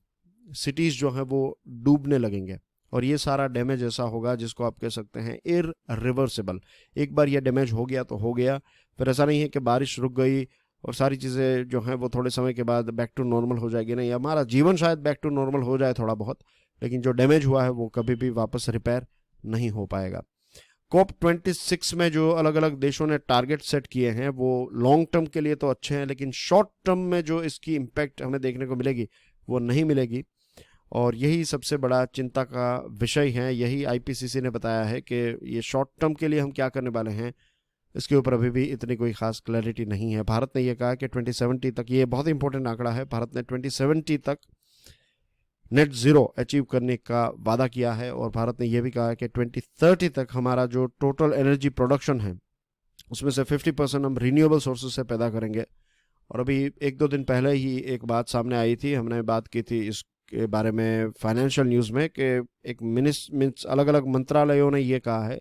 Speaker 1: सिटीज़ जो है वो डूबने लगेंगे, और ये सारा डैमेज ऐसा होगा जिसको आप कह सकते हैं इररिवर्सिबल। एक बार ये डैमेज हो गया तो हो गया, फिर ऐसा नहीं है कि बारिश रुक गई और सारी चीज़ें जो हैं वो थोड़े समय के बाद बैक टू नॉर्मल हो जाएगी। नहीं, हमारा जीवन शायद बैक टू नॉर्मल हो जाए थोड़ा बहुत, लेकिन जो डैमेज हुआ है वो कभी भी वापस रिपेयर नहीं हो पाएगा। COP 26 में जो अलग अलग देशों ने टारगेट सेट किए हैं वो लॉन्ग टर्म के लिए तो अच्छे हैं, लेकिन शॉर्ट टर्म में जो इसकी इम्पैक्ट हमें देखने को मिलेगी वो नहीं मिलेगी, और यही सबसे बड़ा चिंता का विषय है। यही IPCC ने बताया है कि ये शॉर्ट टर्म के लिए हम क्या करने वाले हैं, इसके ऊपर अभी भी इतनी कोई खास क्लैरिटी नहीं है। भारत ने यह कहा कि 2070 तक, ये बहुत इंपॉर्टेंट आंकड़ा है, भारत ने 2070 तक नेट ज़ीरो अचीव करने का वादा किया है, और भारत ने यह भी कहा है कि 2030 तक हमारा जो टोटल एनर्जी प्रोडक्शन है उसमें से 50% हम रीन्यूएबल सोर्सेज से पैदा करेंगे। और अभी 1-2 दिन पहले ही एक बात सामने आई थी, हमने बात की थी इसके बारे में फाइनेंशियल न्यूज़ में, कि एक अलग अलग मंत्रालयों ने ये कहा है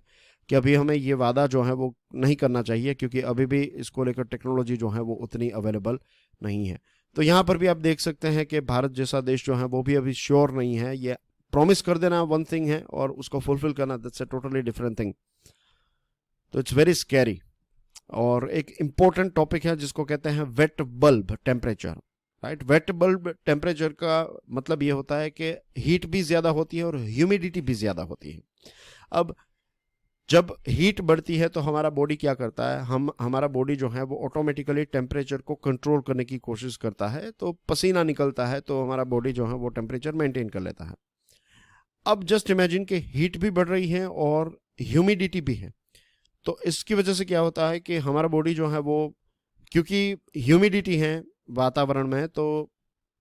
Speaker 1: कि अभी हमें ये वादा जो है वो नहीं करना चाहिए, क्योंकि अभी भी इसको लेकर टेक्नोलॉजी जो है वो उतनी अवेलेबल नहीं है। तो यहाँ पर भी आप देख सकते हैं कि भारत जैसा देश जो है वो भी अभी श्योर नहीं है। ये प्रॉमिस कर देना वन थिंग है और उसको फुलफिल करना that's a totally different thing. तो इट्स वेरी स्कैरी। और एक इम्पोर्टेंट टॉपिक है जिसको कहते हैं wet bulb temperature, right. Wet bulb temperature का मतलब ये होता है कि हीट भी ज़्यादा होती है और ह्यूमिडिटी भी ज़्यादा होती है। अब जब हीट बढ़ती है तो हमारा बॉडी क्या करता है, हमारा बॉडी जो है वो ऑटोमेटिकली टेम्परेचर को कंट्रोल करने की कोशिश करता है, तो पसीना निकलता है तो हमारा बॉडी जो है वो टेम्परेचर मेंटेन कर लेता है। अब जस्ट इमेजिन कि हीट भी बढ़ रही है और ह्यूमिडिटी भी है, तो इसकी वजह से क्या होता है कि हमारा बॉडी जो है वो, क्योंकि ह्यूमिडिटी है वातावरण में, तो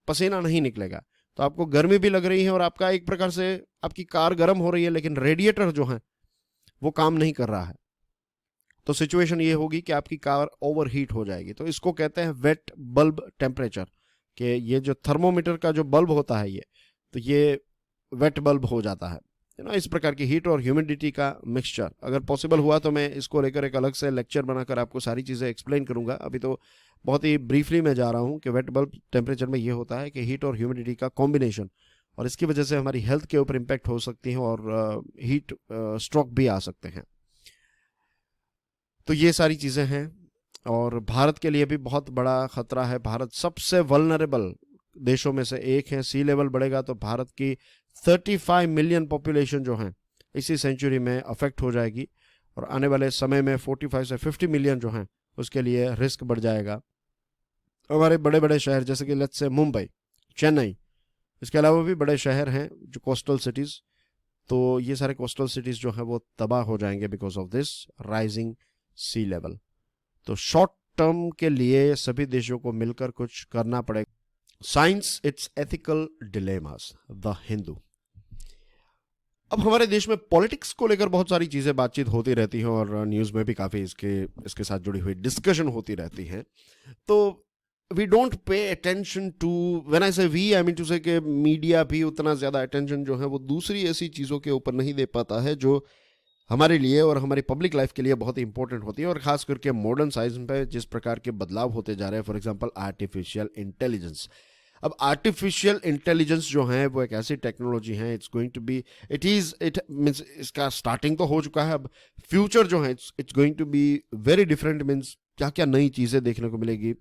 Speaker 1: पसीना नहीं निकलेगा, तो आपको गर्मी भी लग रही है और आपका एक प्रकार से आपकी कार गर्म हो रही है, लेकिन रेडिएटर जो है वो काम नहीं कर रहा है, तो सिचुएशन ये होगी कि आपकी कार ओवर हीट हो जाएगी। तो इसको कहते हैं वेट बल्ब टेम्परेचर, कि ये जो थर्मोमीटर का जो बल्ब होता है ये, तो ये वेट बल्ब हो जाता है ना। इस प्रकार की हीट और ह्यूमिडिटी का मिक्सचर, अगर पॉसिबल हुआ तो मैं इसको लेकर एक अलग से लेक्चर बनाकर आपको सारी चीज़ें एक्सप्लेन करूंगा। अभी तो बहुत ही ब्रीफली मैं जा रहा हूं कि वेट बल्ब टेम्परेचर में ये होता है कि हीट और ह्यूमिडिटी का कॉम्बिनेशन, और इसकी वजह से हमारी हेल्थ के ऊपर इम्पैक्ट हो सकती है और हीट स्ट्रोक भी आ सकते हैं। तो ये सारी चीज़ें हैं, और भारत के लिए भी बहुत बड़ा खतरा है। भारत सबसे वल्नरेबल देशों में से एक है। सी लेवल बढ़ेगा तो भारत की 35 मिलियन पॉपुलेशन जो है इसी सेंचुरी में अफेक्ट हो जाएगी, और आने वाले समय में 45 से 50 मिलियन जो हैं उसके लिए रिस्क बढ़ जाएगा। हमारे बड़े बड़े शहर जैसे कि लेट्स से मुंबई, चेन्नई, इसके अलावा भी बड़े शहर हैं जो कोस्टल सिटीज़, तो ये सारे कोस्टल सिटीज़ जो हैं वो तबाह हो जाएंगे because of this rising sea level. तो शॉर्ट टर्म के लिए सभी देशों को मिलकर कुछ करना पड़ेगा। Science it's ethical dilemmas, the Hindu. अब हमारे देश में पॉलिटिक्स को लेकर बहुत सारी चीज़ें बातचीत होती रहती हैं और न्यूज़ में भी काफ़ी इसके साथ जुड़ी हुई डिस्कशन होती रहती है। तो we don't pay attention to, when I say we I mean to से कि मीडिया भी उतना ज़्यादा अटेंशन जो है वो दूसरी ऐसी चीज़ों के ऊपर नहीं दे पाता है जो हमारे लिए और हमारी पब्लिक लाइफ के लिए बहुत इंपॉर्टेंट होती है, और ख़ास करके मॉडर्न साइंस पे जिस प्रकार के बदलाव होते जा रहे हैं। For example artificial intelligence. अब आर्टिफिशियल इंटेलिजेंस जो है वो एक ऐसी टेक्नोलॉजी है, it's going to be, it means इसका स्टार्टिंग तो हो चुका है, अब फ्यूचर जो है it's going to be very different. Means क्या क्या नई चीज़ें देखने को मिलेगी।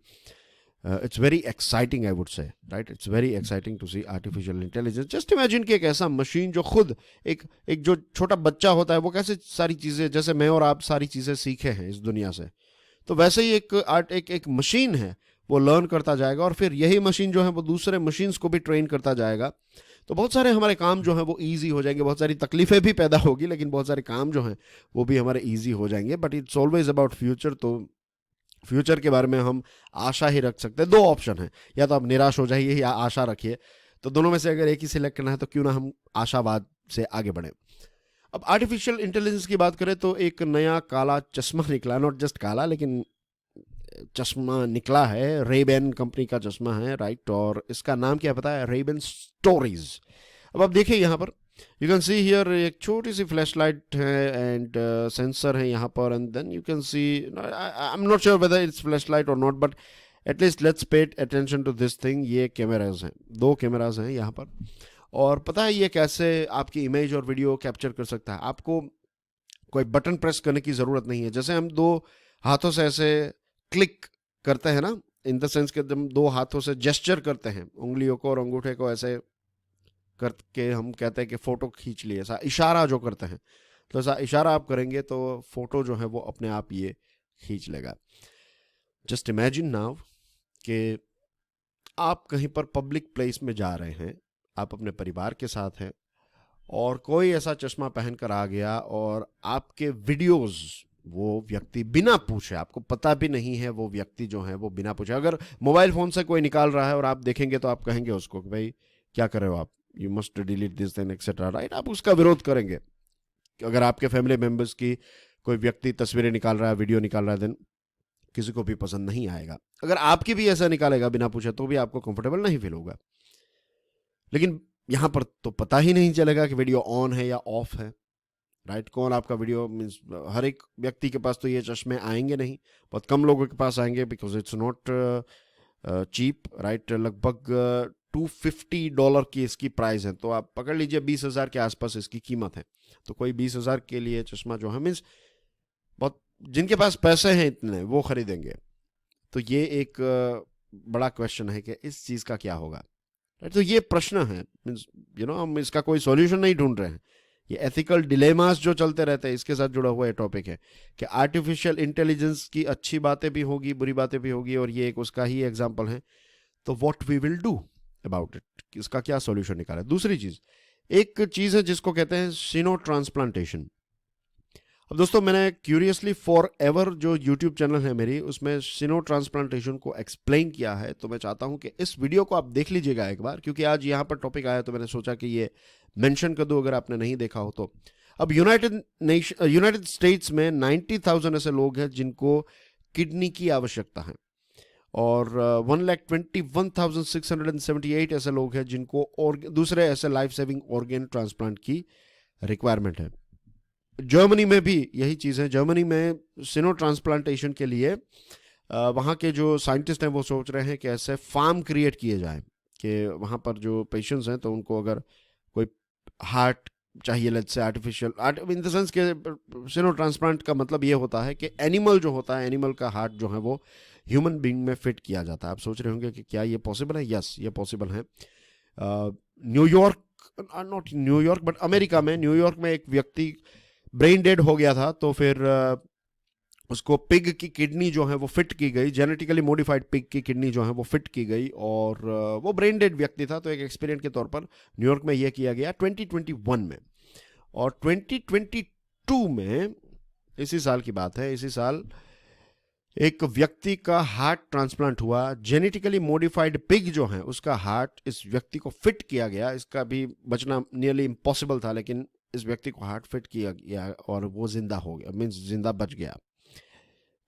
Speaker 1: It's very exciting, I would say, right. It's very exciting to see artificial intelligence. Just imagine कि एक ऐसा मशीन जो खुद एक जो छोटा बच्चा होता है वो कैसे सारी चीज़ें, जैसे मैं और आप सारी चीज़ें सीखे हैं इस दुनिया से, तो वैसे ही एक मशीन है, वो लर्न करता जाएगा और फिर यही मशीन जो है वो दूसरे मशीन्स को भी ट्रेन करता जाएगा। तो बहुत सारे हमारे काम जो हैं वो ईजी हो जाएंगे, बहुत सारी तकलीफें भी पैदा होगी, लेकिन बहुत सारे काम जो हैं वो भी हमारे ईजी हो जाएंगे। But it's always about future. तो फ्यूचर के बारे में हम आशा ही रख सकते हैं। दो ऑप्शन है, या तो आप निराश हो जाइए या आशा रखिए। तो दोनों में से अगर एक ही सिलेक्ट करना है तो क्यों ना हम आशावाद से आगे बढ़ें। अब आर्टिफिशियल इंटेलिजेंस की बात करें तो एक नया काला चश्मा निकला, नॉट जस्ट काला लेकिन चश्मा निकला है। रेबेन कंपनी का चश्मा है, राइट, और इसका नाम क्या पता है? रेबेन स्टोरीज। अब आप देखिए यहाँ पर, यू कैन सी हियर एक छोटी सी फ्लैश लाइट है एंड सेंसर है यहाँ पर, and then you can see, I am not sure whether it's flash light और नॉट, but at least let's pay attention to this thing. ये कैमराज हैं, 2 कैमराज हैं यहाँ पर, और पता है ये कैसे आपकी इमेज और वीडियो कैप्चर कर सकता है? आपको कोई बटन प्रेस करने की ज़रूरत नहीं है। जैसे हम दो हाथों से ऐसे क्लिक करते हैं ना, इन द सेंस कि हम दो हाथों से जेस्चर करते हैं, उंगलियों को और अंगूठे को ऐसे करके हम कहते हैं कि फ़ोटो खींच लिए, ऐसा इशारा जो करते हैं, तो ऐसा इशारा आप करेंगे तो फ़ोटो जो है वो अपने आप ये खींच लेगा। जस्ट इमेजिन नाउ कि आप कहीं पर पब्लिक प्लेस में जा रहे हैं, आप अपने परिवार के साथ हैं और कोई ऐसा चश्मा पहनकर आ गया और आपके वीडियोस वो व्यक्ति बिना पूछे, आपको पता भी नहीं है वो व्यक्ति जो है वो बिना पूछे, अगर मोबाइल फोन से कोई निकाल रहा है और आप देखेंगे तो आप कहेंगे उसको कि भाई क्या कर रहे हो आप, you must delete this thing etcetera, right? आप उसका विरोध करेंगे। अगर आपके फैमिली मेंबर्स की कोई व्यक्ति तस्वीरें निकाल रहा है, वीडियो निकाल रहा है, देन किसी को भी पसंद नहीं आएगा। अगर आपकी भी ऐसा निकालेगा बिना पूछे तो भी आपको कंफर्टेबल नहीं फील होगा। लेकिन यहां पर तो पता ही नहीं चलेगा कि वीडियो ऑन है या ऑफ है, राइट? कौन आपका वीडियो मीन्स, हर एक व्यक्ति के पास तो ये चश्मे आएंगे नहीं, बहुत कम लोगों के पास आएंगे, because it's not cheap, right? लगभग $250 की इसकी प्राइस है, तो आप पकड़ लीजिए 20,000 के आसपास इसकी कीमत है। तो कोई 20,000 के लिए चश्मा जो है मीन्स बहुत, जिनके पास पैसे हैं इतने वो खरीदेंगे। तो ये एक बड़ा क्वेश्चन है कि इस चीज़ का क्या होगा, राइट? तो ये प्रश्न है, मीन्स हम इसका कोई सॉल्यूशन नहीं ढूंढ रहे हैं, ये एथिकल डिलेमास जो चलते रहते हैं इसके साथ जुड़ा हुआ ये टॉपिक है कि आर्टिफिशियल इंटेलिजेंस की अच्छी बातें भी होगी, बुरी बातें भी होगी, और ये एक उसका ही एग्जाम्पल है। तो what we will do about it, इसका क्या सॉल्यूशन निकाला? दूसरी चीज, एक चीज है जिसको कहते हैं सीनो ट्रांसप्लांटेशन। अब दोस्तों, मैंने क्यूरियसली फॉर एवर जो यूट्यूब चैनल है मेरी, उसमें सीनो ट्रांसप्लांटेशन को एक्सप्लेन किया है, तो मैं चाहता हूं कि इस वीडियो को आप देख लीजिएगा एक बार, क्योंकि आज यहां पर टॉपिक आया तो मैंने सोचा कि ये मेंशन कर दूं अगर आपने नहीं देखा हो तो। अब यूनाइटेड स्टेट्स में 90,000 ऐसे लोग हैं जिनको किडनी की आवश्यकता है, और 1,21,678 ऐसे लोग हैं जिनको और दूसरे ऐसे लाइफ सेविंग ऑर्गेन ट्रांसप्लांट की रिक्वायरमेंट है। जर्मनी में भी यही चीज़ है। जर्मनी में सिनो ट्रांसप्लांटेशन के लिए वहाँ के जो साइंटिस्ट हैं वो सोच रहे हैं कि ऐसे फार्म क्रिएट किए जाएं कि वहाँ पर जो पेशेंट्स हैं तो उनको अगर कोई हार्ट चाहिए, let's say artificial in the sense के सिनो ट्रांसप्लांट का मतलब ये होता है कि एनिमल जो होता है, एनिमल का हार्ट जो है वो ह्यूमन बीइंग में फिट किया जाता है। आप सोच रहे होंगे कि क्या ये पॉसिबल है? यस, ये पॉसिबल है। New York, not New York but America में, न्यूयॉर्क में एक व्यक्ति ब्रेन डेड हो गया था, तो फिर उसको पिग की किडनी जो है वो फिट की गई, जेनेटिकली मॉडिफाइड पिग की किडनी जो है वो फिट की गई, और वो ब्रेन डेड व्यक्ति था, तो एक एक्सपेरिमेंट के तौर पर न्यूयॉर्क में यह किया गया 2021 में। और 2022 में, इसी साल की बात है, इसी साल एक व्यक्ति का हार्ट ट्रांसप्लांट हुआ। जेनेटिकली मॉडिफाइड पिग जो है उसका हार्ट इस व्यक्ति को फिट किया गया। इसका भी बचना नियरली इम्पॉसिबल था, लेकिन इस व्यक्ति को हार्ट फिट किया गया और वो जिंदा हो गया, मीन्स जिंदा बच गया।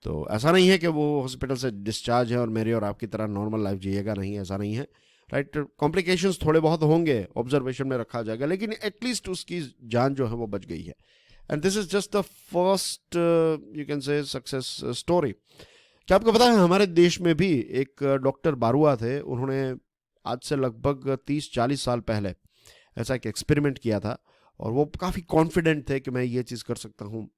Speaker 1: तो ऐसा नहीं है कि वो हॉस्पिटल से डिस्चार्ज है और मेरी और आपकी तरह नॉर्मल लाइफ जिएगा, नहीं, ऐसा नहीं है, राइट? कॉम्प्लिकेशंस थोड़े बहुत होंगे, ऑब्जर्वेशन में रखा जाएगा, लेकिन एटलीस्ट उसकी जान जो है वो बच गई है। And this is just the first you can say success story. क्या आपको पता है हमारे देश में भी एक डॉक्टर बारुआ थे, उन्होंने आज से लगभग 30-40 साल पहले ऐसा एक एक्सपेरिमेंट किया था, और वो काफ़ी कॉन्फिडेंट थे कि मैं ये चीज़ कर सकता हूँ,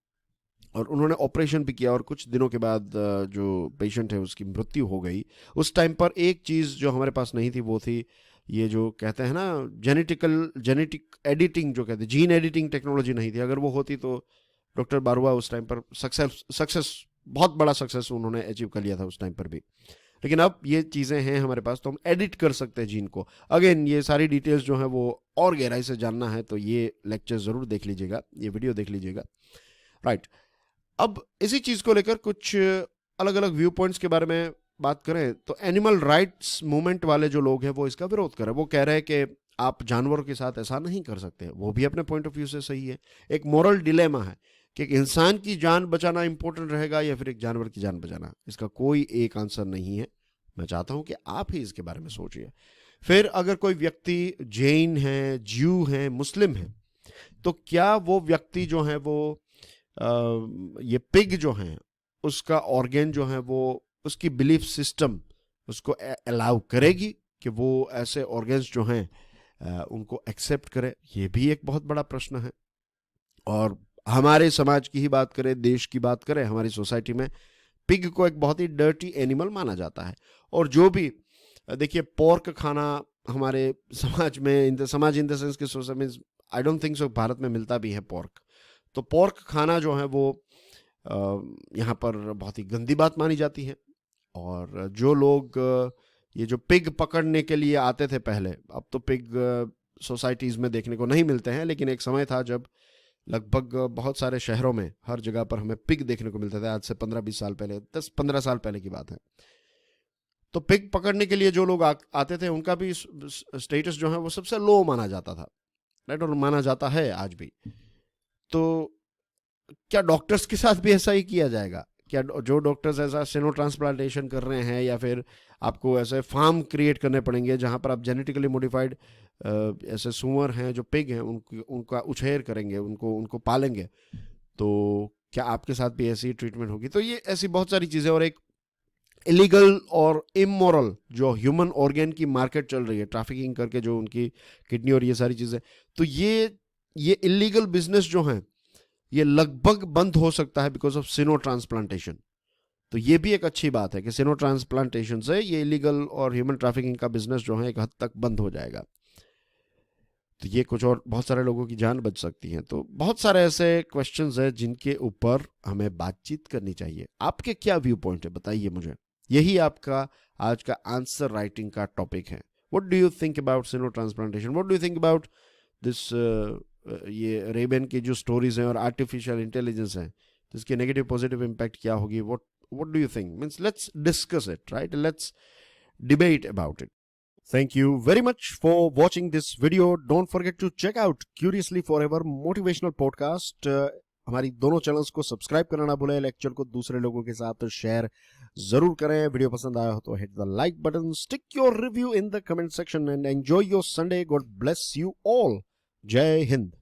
Speaker 1: और उन्होंने ऑपरेशन भी किया, और कुछ दिनों के बाद जो पेशेंट है उसकी मृत्यु हो गई। उस टाइम पर एक चीज़ जो हमारे पास नहीं थी वो थी ये जो कहते हैं ना जेनेटिक एडिटिंग, जो कहते हैं जीन एडिटिंग टेक्नोलॉजी नहीं थी। अगर वो होती तो डॉक्टर बारुआ उस टाइम पर सक्सेस बहुत बड़ा सक्सेस उन्होंने अचीव कर लिया था उस टाइम पर भी। लेकिन अब ये चीज़ें हैं हमारे पास, तो हम एडिट कर सकते हैं जीन को। अगेन ये सारी डिटेल्स जो है वो और गहराई से जानना है तो ये लेक्चर ज़रूर देख लीजिएगा, ये वीडियो देख लीजिएगा, राइट? अब इसी चीज़ को लेकर कुछ अलग अलग व्यू पॉइंट्स के बारे में बात करें तो एनिमल राइट्स मूवमेंट वाले जो लोग हैं वो इसका विरोध कर रहे हैं। वो कह रहे हैं कि आप जानवरों के साथ ऐसा नहीं कर सकते। वो भी अपने पॉइंट ऑफ व्यू से सही है। एक मोरल डिलेमा है कि एक इंसान की जान बचाना इंपॉर्टेंट रहेगा या फिर एक जानवर की जान बचाना। इसका कोई एक आंसर नहीं है। मैं चाहता हूं कि आप ही इसके बारे में सोचिए। फिर अगर कोई व्यक्ति जैन है, ज्यू है, मुस्लिम है, तो क्या वो व्यक्ति जो है वो ये पिग जो है उसका ऑर्गेन जो है वो उसकी बिलीफ सिस्टम उसको अलाउ करेगी कि वो ऐसे ऑर्गेन्स जो हैं उनको एक्सेप्ट करे, ये भी एक बहुत बड़ा प्रश्न है। और हमारे समाज की ही बात करें, देश की बात करें, हमारी सोसाइटी में पिग को एक बहुत ही डर्टी एनिमल माना जाता है। और जो भी देखिए, पोर्क खाना हमारे समाज में, समाज इन द सेंस कि society, I don't think so Bharat में मिलता भी है पोर्क। तो पोर्क खाना जो है वो यहाँ पर बहुत ही गंदी बात मानी जाती है। और जो लोग ये जो पिग पकड़ने के लिए आते थे पहले, अब तो पिग सोसाइटीज़ में देखने को नहीं मिलते हैं, लेकिन एक समय था जब लगभग बहुत सारे शहरों में हर जगह पर हमें पिग देखने को मिलते थे। आज से 15-20 साल पहले, 10-15 साल पहले की बात है। तो पिग पकड़ने के लिए जो लोग आते थे, उनका भी स्टेटस जो है वो सबसे लो माना जाता था, राइट, और माना जाता है आज भी। तो क्या डॉक्टर्स के साथ भी ऐसा ही किया जाएगा? क्या जो डॉक्टर्स ऐसा सेनो ट्रांसप्लांटेशन कर रहे हैं, या फिर आपको ऐसे फार्म क्रिएट करने पड़ेंगे जहां पर आप जेनेटिकली मॉडिफाइड ऐसे सुअर हैं जो पिग हैं, उनका उछेर करेंगे, उनको पालेंगे, तो क्या आपके साथ भी ऐसी ट्रीटमेंट होगी? तो ये ऐसी बहुत सारी चीज़ें। और एक इलीगल और इमोरल जो ह्यूमन ऑर्गेन की मार्केट चल रही है, ट्रैफिकिंग करके जो उनकी किडनी और ये सारी चीज़ें, तो ये इलीगल बिजनेस जो है ये लगभग बंद हो सकता है बिकॉज ऑफ सिनो ट्रांसप्लांटेशन। तो ये भी एक अच्छी बात है कि सिनो ट्रांसप्लांटेशन से ये इलीगल और ह्यूमन ट्रैफिकिंग का बिजनेस जो है एक हद तक बंद हो जाएगा। तो ये कुछ और बहुत सारे लोगों की जान बच सकती है। तो बहुत सारे ऐसे क्वेश्चंस हैं जिनके ऊपर हमें बातचीत करनी चाहिए। आपके क्या व्यू पॉइंट है, बताइए मुझे। यही आपका आज का आंसर राइटिंग का टॉपिक है। What do you think about synonym transplantation? What do you think about this ये रेबन की जो स्टोरीज हैं और आर्टिफिशियल इंटेलिजेंस है, तो इसके नेगेटिव पॉजिटिव इम्पैक्ट क्या होगी? What do you think? Means let's discuss it, right? Let's debate about it. Thank you very much for watching this video. Don't forget to check out Curiously Forever motivational podcast. हमारी दोनों channels को subscribe करना ना भूलें। Lecture को दूसरे लोगों के साथ शेयर जरूर करें। वीडियो पसंद आया हो तो hit the like button, stick your review in the comment section and enjoy your Sunday. God bless you all. जय हिंद।